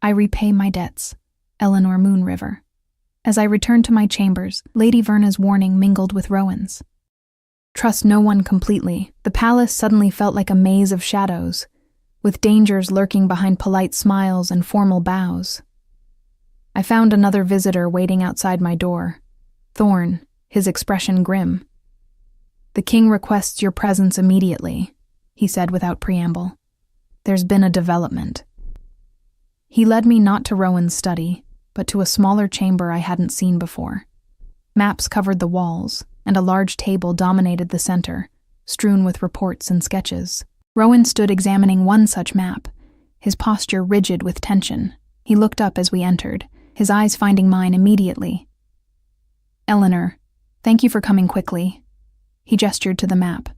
I repay my debts, Eleanor Moon River." As I returned to my chambers, Lady Verna's warning mingled with Rowan's. "Trust no one completely." The palace suddenly felt like a maze of shadows, with dangers lurking behind polite smiles and formal bows. I found another visitor waiting outside my door, Thorn, his expression grim. "The king requests your presence immediately," he said without preamble. "There's been a development." He led me not to Rowan's study, but to a smaller chamber I hadn't seen before. Maps covered the walls, and a large table dominated the center, strewn with reports and sketches. Rowan stood examining one such map, his posture rigid with tension. He looked up as we entered, his eyes finding mine immediately. "Eleanor, thank you for coming quickly." He gestured to the map.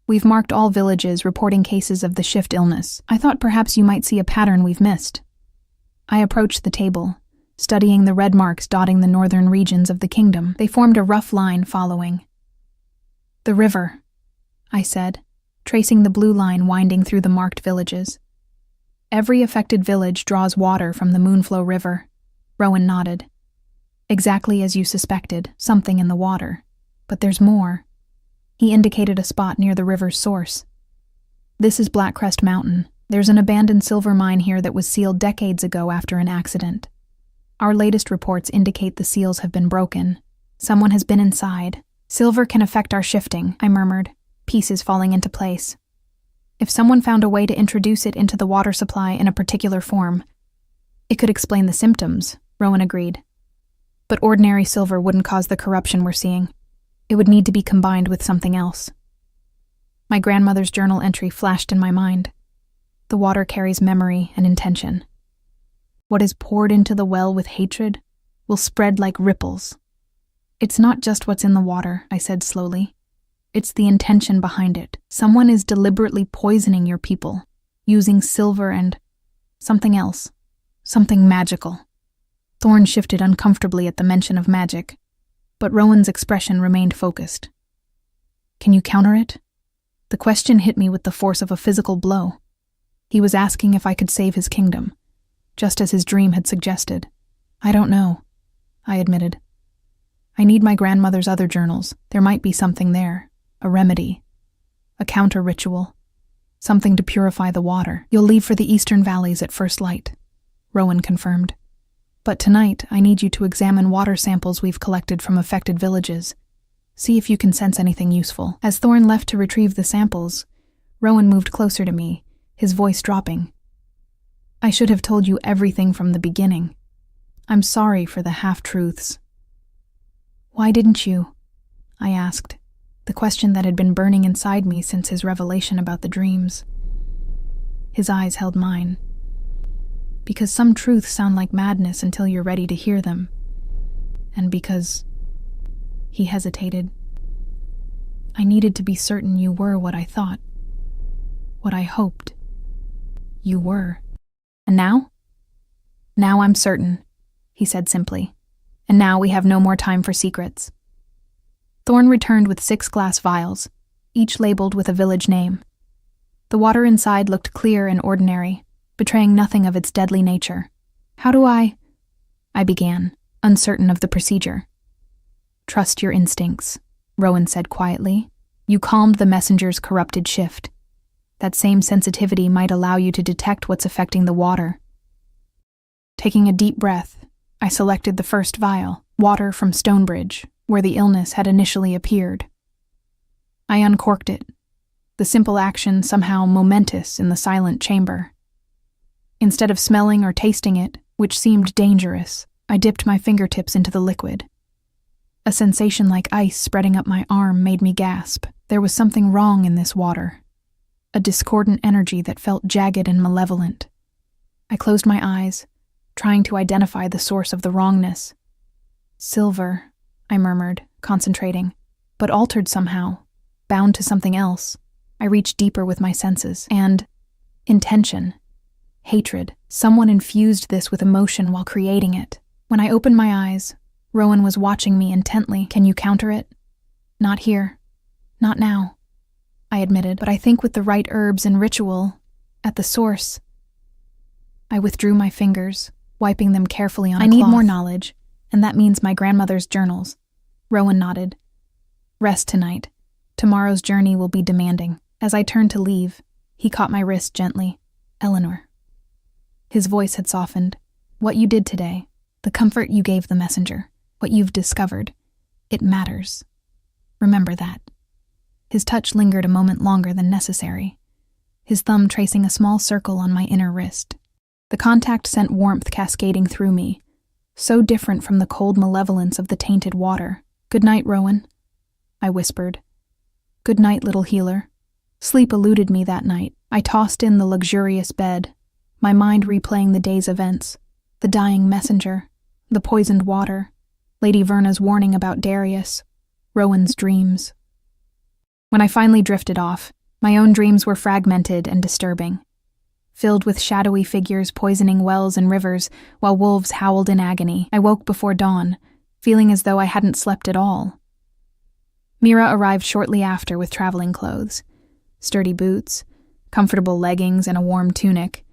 "We've marked all villages reporting cases of the shift illness. I thought perhaps you might see a pattern we've missed." I approached the table, studying the red marks dotting the northern regions of the kingdom. They formed a rough line following. "The river," I said, tracing the blue line winding through the marked villages. "Every affected village draws water from the Moonflow River." Rowan nodded. "Exactly as you suspected, something in the water. But there's more." He indicated a spot near the river's source. "This is Blackcrest Mountain. There's an abandoned silver mine here that was sealed decades ago after an accident. Our latest reports indicate the seals have been broken. Someone has been inside. Silver can affect our shifting," I murmured, pieces falling into place. If someone found a way to introduce it into the water supply in a particular form, it could explain the symptoms, Rowan agreed. But ordinary silver wouldn't cause the corruption we're seeing. It would need to be combined with something else. My grandmother's journal entry flashed in my mind. The water carries memory and intention. What is poured into the well with hatred will spread like ripples. It's not just what's in the water, I said slowly. It's the intention behind it. Someone is deliberately poisoning your people, using silver and something else, something magical. Thorn shifted uncomfortably at the mention of magic, but Rowan's expression remained focused. Can you counter it? The question hit me with the force of a physical blow. He was asking if I could save his kingdom, just as his dream had suggested. I don't know, I admitted. I need my grandmother's other journals. There might be something there, a remedy, a counter-ritual, something to purify the water. You'll leave for the eastern valleys at first light, Rowan confirmed. But tonight, I need you to examine water samples we've collected from affected villages. See if you can sense anything useful. As Thorn left to retrieve the samples, Rowan moved closer to me, his voice dropping. I should have told you everything from the beginning. I'm sorry for the half-truths. Why didn't you? I asked, the question that had been burning inside me since his revelation about the dreams. His eyes held mine. Because some truths sound like madness until you're ready to hear them. And because... He hesitated. I needed to be certain you were what I thought. What I hoped. You were. And now? Now I'm certain, he said simply. And now we have no more time for secrets. Thorn returned with 6 glass vials, each labeled with a village name. The water inside looked clear and ordinary, betraying nothing of its deadly nature. How do I began, uncertain of the procedure. Trust your instincts, Rowan said quietly. You calmed the messenger's corrupted shift. That same sensitivity might allow you to detect what's affecting the water. Taking a deep breath, I selected the first vial, water from Stonebridge, where the illness had initially appeared. I uncorked it, the simple action somehow momentous in the silent chamber. Instead of smelling or tasting it, which seemed dangerous, I dipped my fingertips into the liquid. A sensation like ice spreading up my arm made me gasp. There was something wrong in this water. A discordant energy that felt jagged and malevolent. I closed my eyes, trying to identify the source of the wrongness. Silver, I murmured, concentrating, but altered somehow, bound to something else. I reached deeper with my senses, and intention, hatred. Someone infused this with emotion while creating it. When I opened my eyes, Rowan was watching me intently. Can you counter it? Not here. Not now, I admitted, but I think with the right herbs and ritual, at the source. I withdrew my fingers, wiping them carefully on a cloth. I need more knowledge, and that means my grandmother's journals. Rowan nodded. Rest tonight. Tomorrow's journey will be demanding. As I turned to leave, he caught my wrist gently. Eleanor. His voice had softened. What you did today, the comfort you gave the messenger, what you've discovered, it matters. Remember that. His touch lingered a moment longer than necessary, his thumb tracing a small circle on my inner wrist. The contact sent warmth cascading through me, so different from the cold malevolence of the tainted water. Good night, Rowan, I whispered. Good night, little healer. Sleep eluded me that night. I tossed in the luxurious bed, my mind replaying the day's events, the dying messenger, the poisoned water, Lady Verna's warning about Darius, Rowan's dreams. When I finally drifted off, my own dreams were fragmented and disturbing, filled with shadowy figures poisoning wells and rivers while wolves howled in agony. I woke before dawn, feeling as though I hadn't slept at all. Mira arrived shortly after with traveling clothes, sturdy boots, comfortable leggings, and a warm tunic,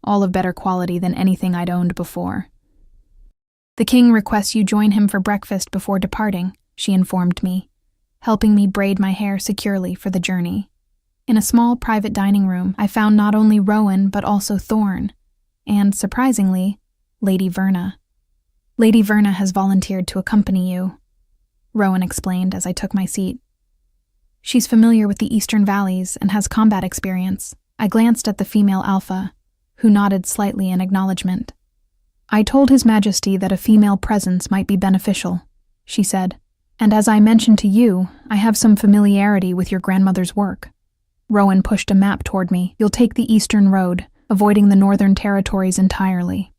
all of better quality than anything I'd owned before. The king requests you join him for breakfast before departing, she informed me, helping me braid my hair securely for the journey. In a small private dining room, I found not only Rowan but also Thorn, and, surprisingly, Lady Verna. Lady Verna has volunteered to accompany you, Rowan explained as I took my seat. She's familiar with the Eastern Valleys and has combat experience. I glanced at the female Alpha, who nodded slightly in acknowledgement. I told His Majesty that a female presence might be beneficial, she said. And as I mentioned to you, I have some familiarity with your grandmother's work. Rowan pushed a map toward me. You'll take the Eastern Road, avoiding the Northern Territories entirely.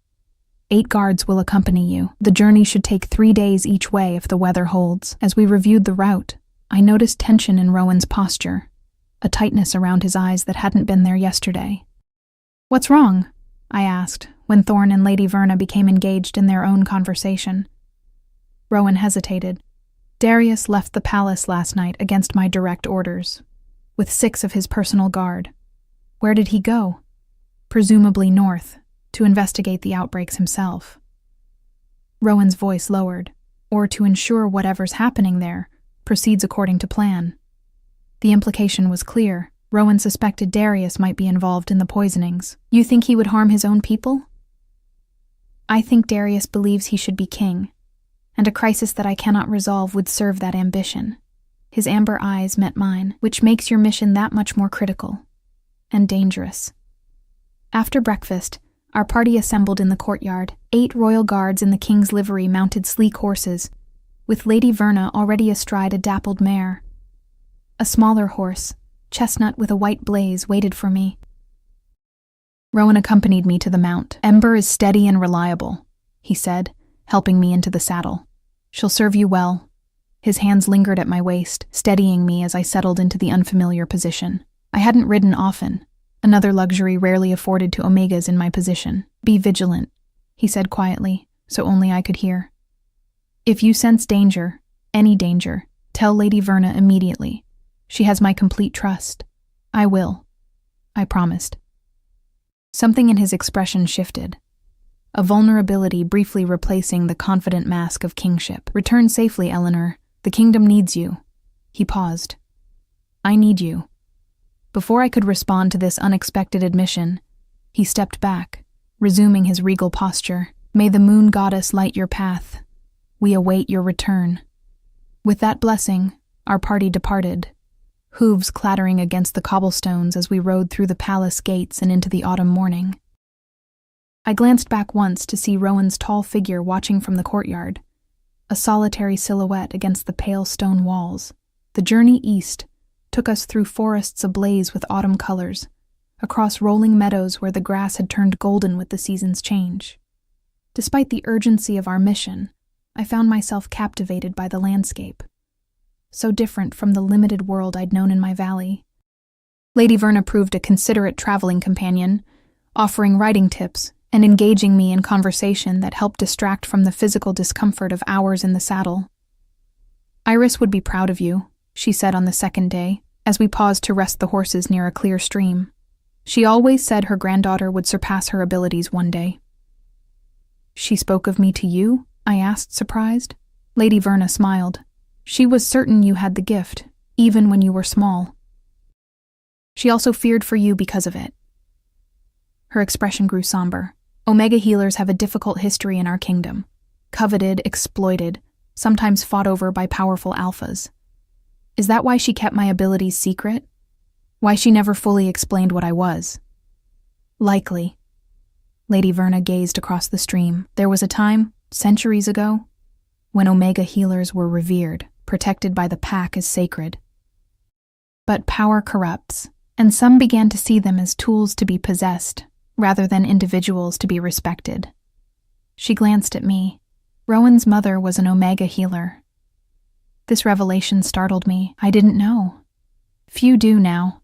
8 guards will accompany you. The journey should take 3 days each way if the weather holds. As we reviewed the route, I noticed tension in Rowan's posture, a tightness around his eyes that hadn't been there yesterday. What's wrong? I asked, when Thorn and Lady Verna became engaged in their own conversation. Rowan hesitated. Darius left the palace last night against my direct orders, with 6 of his personal guard. Where did he go? Presumably north, to investigate the outbreaks himself. Rowan's voice lowered, or to ensure whatever's happening there proceeds according to plan. The implication was clear. Rowan suspected Darius might be involved in the poisonings. You think he would harm his own people? I think Darius believes he should be king, and a crisis that I cannot resolve would serve that ambition. His amber eyes met mine, which makes your mission that much more critical and dangerous. After breakfast, our party assembled in the courtyard. 8 royal guards in the king's livery mounted sleek horses, with Lady Verna already astride a dappled mare. A smaller horse, chestnut with a white blaze, waited for me. Rowan accompanied me to the mount. Ember is steady and reliable, he said, helping me into the saddle. She'll serve you well. His hands lingered at my waist, steadying me as I settled into the unfamiliar position. I hadn't ridden often, another luxury rarely afforded to Omegas in my position. Be vigilant, he said quietly, so only I could hear. If you sense danger, any danger, tell Lady Verna immediately. She has my complete trust. I will, I promised. Something in his expression shifted, a vulnerability briefly replacing the confident mask of kingship. Return safely, Eleanor. The kingdom needs you. He paused. I need you. Before I could respond to this unexpected admission, he stepped back, resuming his regal posture. May the moon goddess light your path. We await your return. With that blessing, our party departed, hooves clattering against the cobblestones as we rode through the palace gates and into the autumn morning. I glanced back once to see Rowan's tall figure watching from the courtyard, a solitary silhouette against the pale stone walls. The journey east took us through forests ablaze with autumn colors, across rolling meadows where the grass had turned golden with the season's change. Despite the urgency of our mission, I found myself captivated by the landscape, so different from the limited world I'd known in my valley. Lady Verna proved a considerate traveling companion, offering riding tips and engaging me in conversation that helped distract from the physical discomfort of hours in the saddle. Iris would be proud of you, she said on the second day, as we paused to rest the horses near a clear stream. She always said her granddaughter would surpass her abilities one day. She spoke of me to you? I asked, surprised. Lady Verna smiled. She was certain you had the gift, even when you were small. She also feared for you because of it. Her expression grew somber. Omega healers have a difficult history in our kingdom. Coveted, exploited, sometimes fought over by powerful alphas. Is that why she kept my abilities secret? Why she never fully explained what I was? Likely. Lady Verna gazed across the stream. There was a time, centuries ago, when Omega healers were revered, protected by the pack as sacred. But power corrupts, and some began to see them as tools to be possessed, rather than individuals to be respected. She glanced at me. Rowan's mother was an Omega healer. This revelation startled me. I didn't know. Few do now.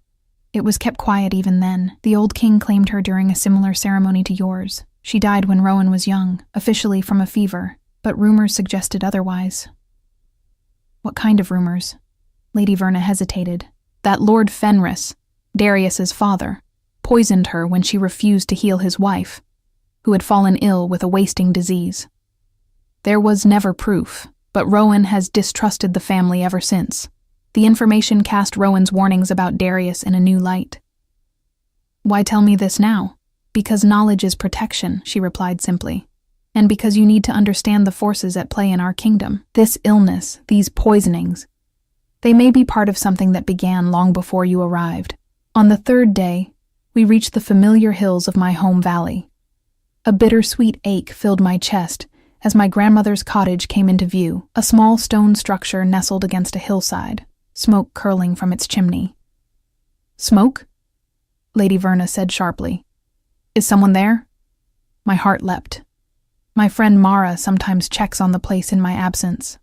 It was kept quiet even then. The old king claimed her during a similar ceremony to yours. She died when Rowan was young, officially from a fever, but rumors suggested otherwise. What kind of rumors? Lady Verna hesitated. That Lord Fenris, Darius's father, poisoned her when she refused to heal his wife, who had fallen ill with a wasting disease. There was never proof, but Rowan has distrusted the family ever since. The information cast Rowan's warnings about Darius in a new light. Why tell me this now? Because knowledge is protection, she replied simply. And because you need to understand the forces at play in our kingdom. This illness, these poisonings, They may be part of something that began long before you arrived. On the third day, we reached the familiar hills of my home valley. A bittersweet ache filled my chest as my grandmother's cottage came into view, a small stone structure nestled against a hillside, smoke curling from its chimney. "Smoke?" Lady Verna said sharply. "Is someone there?" My heart leapt. My friend Mara sometimes checks on the place in my absence.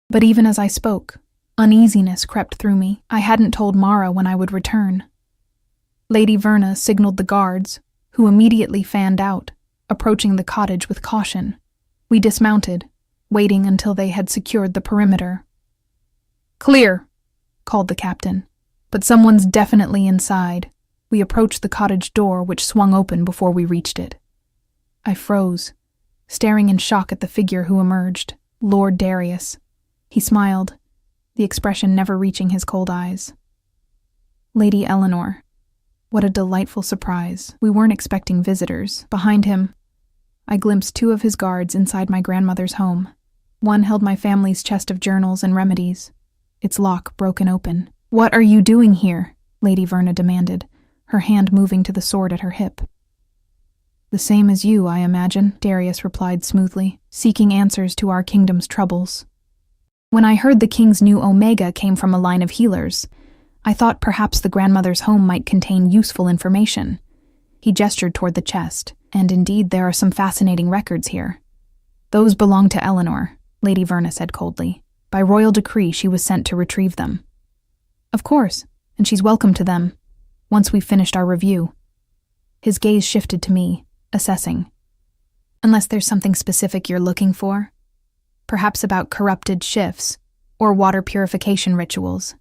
But even as I spoke, uneasiness crept through me. I hadn't told Mara when I would return. Lady Verna signaled the guards, who immediately fanned out, approaching the cottage with caution. We dismounted, waiting until they had secured the perimeter. "Clear," called the captain, "but someone's definitely inside." We approached the cottage door, which swung open before we reached it. I froze, staring in shock at the figure who emerged, Lord Darius. He smiled, the expression never reaching his cold eyes. "Lady Eleanor." What a delightful surprise. We weren't expecting visitors. Behind him, I glimpsed two of his guards inside my grandmother's home. One held my family's chest of journals and remedies, its lock broken open. "What are you doing here?" Lady Verna demanded, her hand moving to the sword at her hip. "The same as you, I imagine," Darius replied smoothly, "seeking answers to our kingdom's troubles. When I heard the king's new Omega came from a line of healers, I thought perhaps the grandmother's home might contain useful information." He gestured toward the chest, and indeed there are some fascinating records here. "Those belong to Eleanor," Lady Verna said coldly. "By royal decree she was sent to retrieve them." "Of course, and she's welcome to them, once we've finished our review." His gaze shifted to me, assessing. "Unless there's something specific you're looking for? Perhaps about corrupted shifts, or water purification rituals."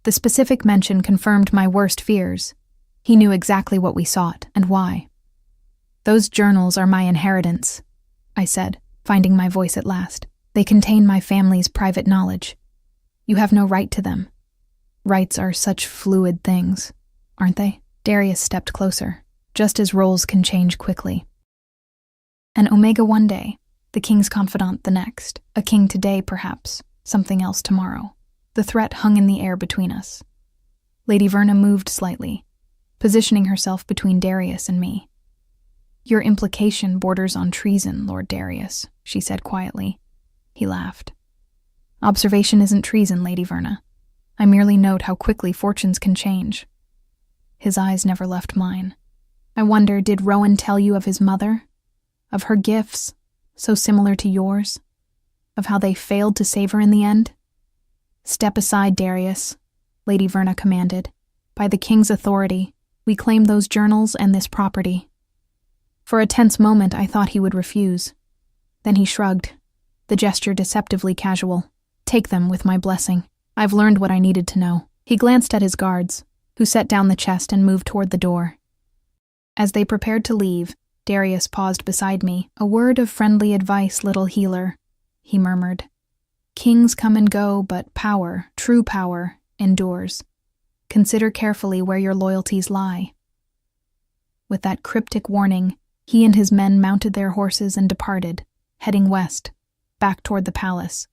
The specific mention confirmed my worst fears. He knew exactly what we sought, and why. "Those journals are my inheritance," I said, finding my voice at last. "They contain my family's private knowledge. You have no right to them. Rights are such fluid things, aren't they?" Darius stepped closer, just as roles can change quickly. An Omega one day, the king's confidant the next, a king today perhaps, something else tomorrow. The threat hung in the air between us. Lady Verna moved slightly, positioning herself between Darius and me. "Your implication borders on treason, Lord Darius," she said quietly. He laughed. "Observation isn't treason, Lady Verna. I merely note how quickly fortunes can change." His eyes never left mine. "I wonder, did Rowan tell you of his mother? Of her gifts, so similar to yours? Of how they failed to save her in the end?" "Step aside, Darius," Lady Verna commanded. "By the king's authority, we claim those journals and this property." For a tense moment I thought he would refuse. Then he shrugged, the gesture deceptively casual. "Take them with my blessing. I've learned what I needed to know." He glanced at his guards, who set down the chest and moved toward the door. As they prepared to leave, Darius paused beside me. "A word of friendly advice, little healer," he murmured. "Kings come and go, but power, true power, endures. Consider carefully where your loyalties lie." With that cryptic warning, he and his men mounted their horses and departed, heading west, back toward the palace,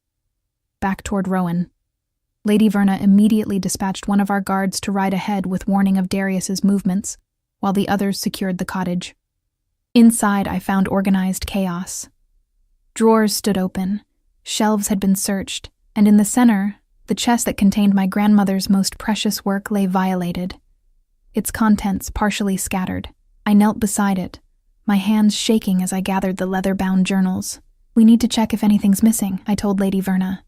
back toward Rowan. Lady Verna immediately dispatched one of our guards to ride ahead with warning of Darius's movements, while the others secured the cottage. Inside, I found organized chaos. Drawers stood open, shelves had been searched, and in the center, the chest that contained my grandmother's most precious work lay violated, its contents partially scattered. I knelt beside it, my hands shaking as I gathered the leather-bound journals. "We need to check if anything's missing," I told Lady Verna.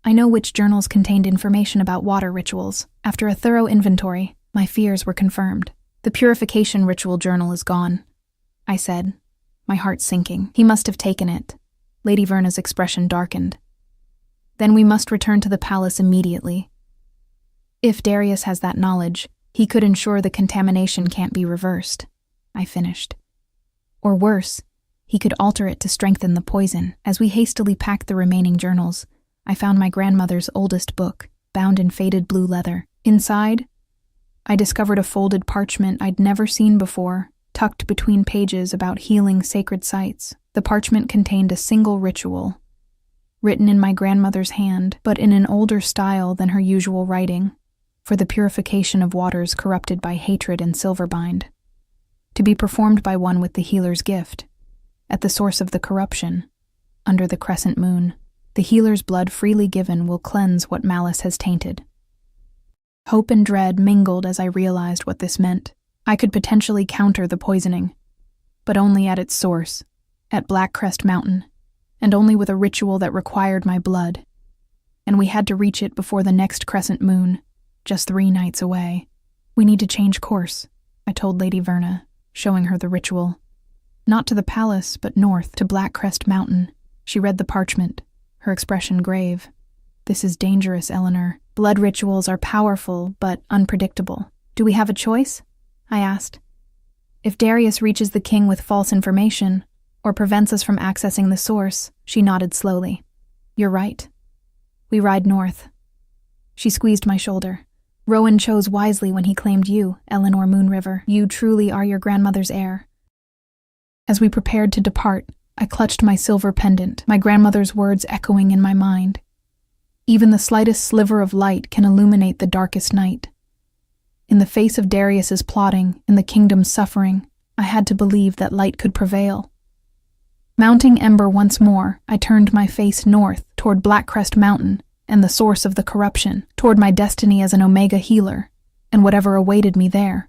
I know which journals contained information about water rituals. After a thorough inventory, my fears were confirmed. "The purification ritual journal is gone," I said, my heart sinking. "He must have taken it." Lady Verna's expression darkened. "Then we must return to the palace immediately. If Darius has that knowledge, he could ensure the contamination can't be reversed," I finished. "Or worse, he could alter it to strengthen the poison." As we hastily packed the remaining journals, I found my grandmother's oldest book, bound in faded blue leather. Inside, I discovered a folded parchment I'd never seen before, tucked between pages about healing sacred sites. The parchment contained a single ritual, written in my grandmother's hand, but in an older style than her usual writing, for the purification of waters corrupted by hatred and silverbind, to be performed by one with the healer's gift, at the source of the corruption, under the crescent moon. The healer's blood freely given will cleanse what malice has tainted. Hope and dread mingled as I realized what this meant. I could potentially counter the poisoning, but only at its source, at Black Crest Mountain, and only with a ritual that required my blood. And we had to reach it before the next crescent moon, just 3 nights away. We need to change course, I told Lady Verna, showing her the ritual. Not to the palace, but north, to Black Crest Mountain. She read the parchment, her expression grave. This is dangerous, Eleanor. Blood rituals are powerful, but unpredictable. Do we have a choice? I asked. If Darius reaches the king with false information, or prevents us from accessing the source, she nodded slowly. You're right. We ride north. She squeezed my shoulder. Rowan chose wisely when he claimed you, Eleanor Moonriver. You truly are your grandmother's heir. As we prepared to depart, I clutched my silver pendant, my grandmother's words echoing in my mind. Even the slightest sliver of light can illuminate the darkest night. In the face of Darius's plotting and the kingdom's suffering, I had to believe that light could prevail. Mounting Ember once more, I turned my face north toward Black Crest Mountain and the source of the corruption, toward my destiny as an Omega healer, and whatever awaited me there.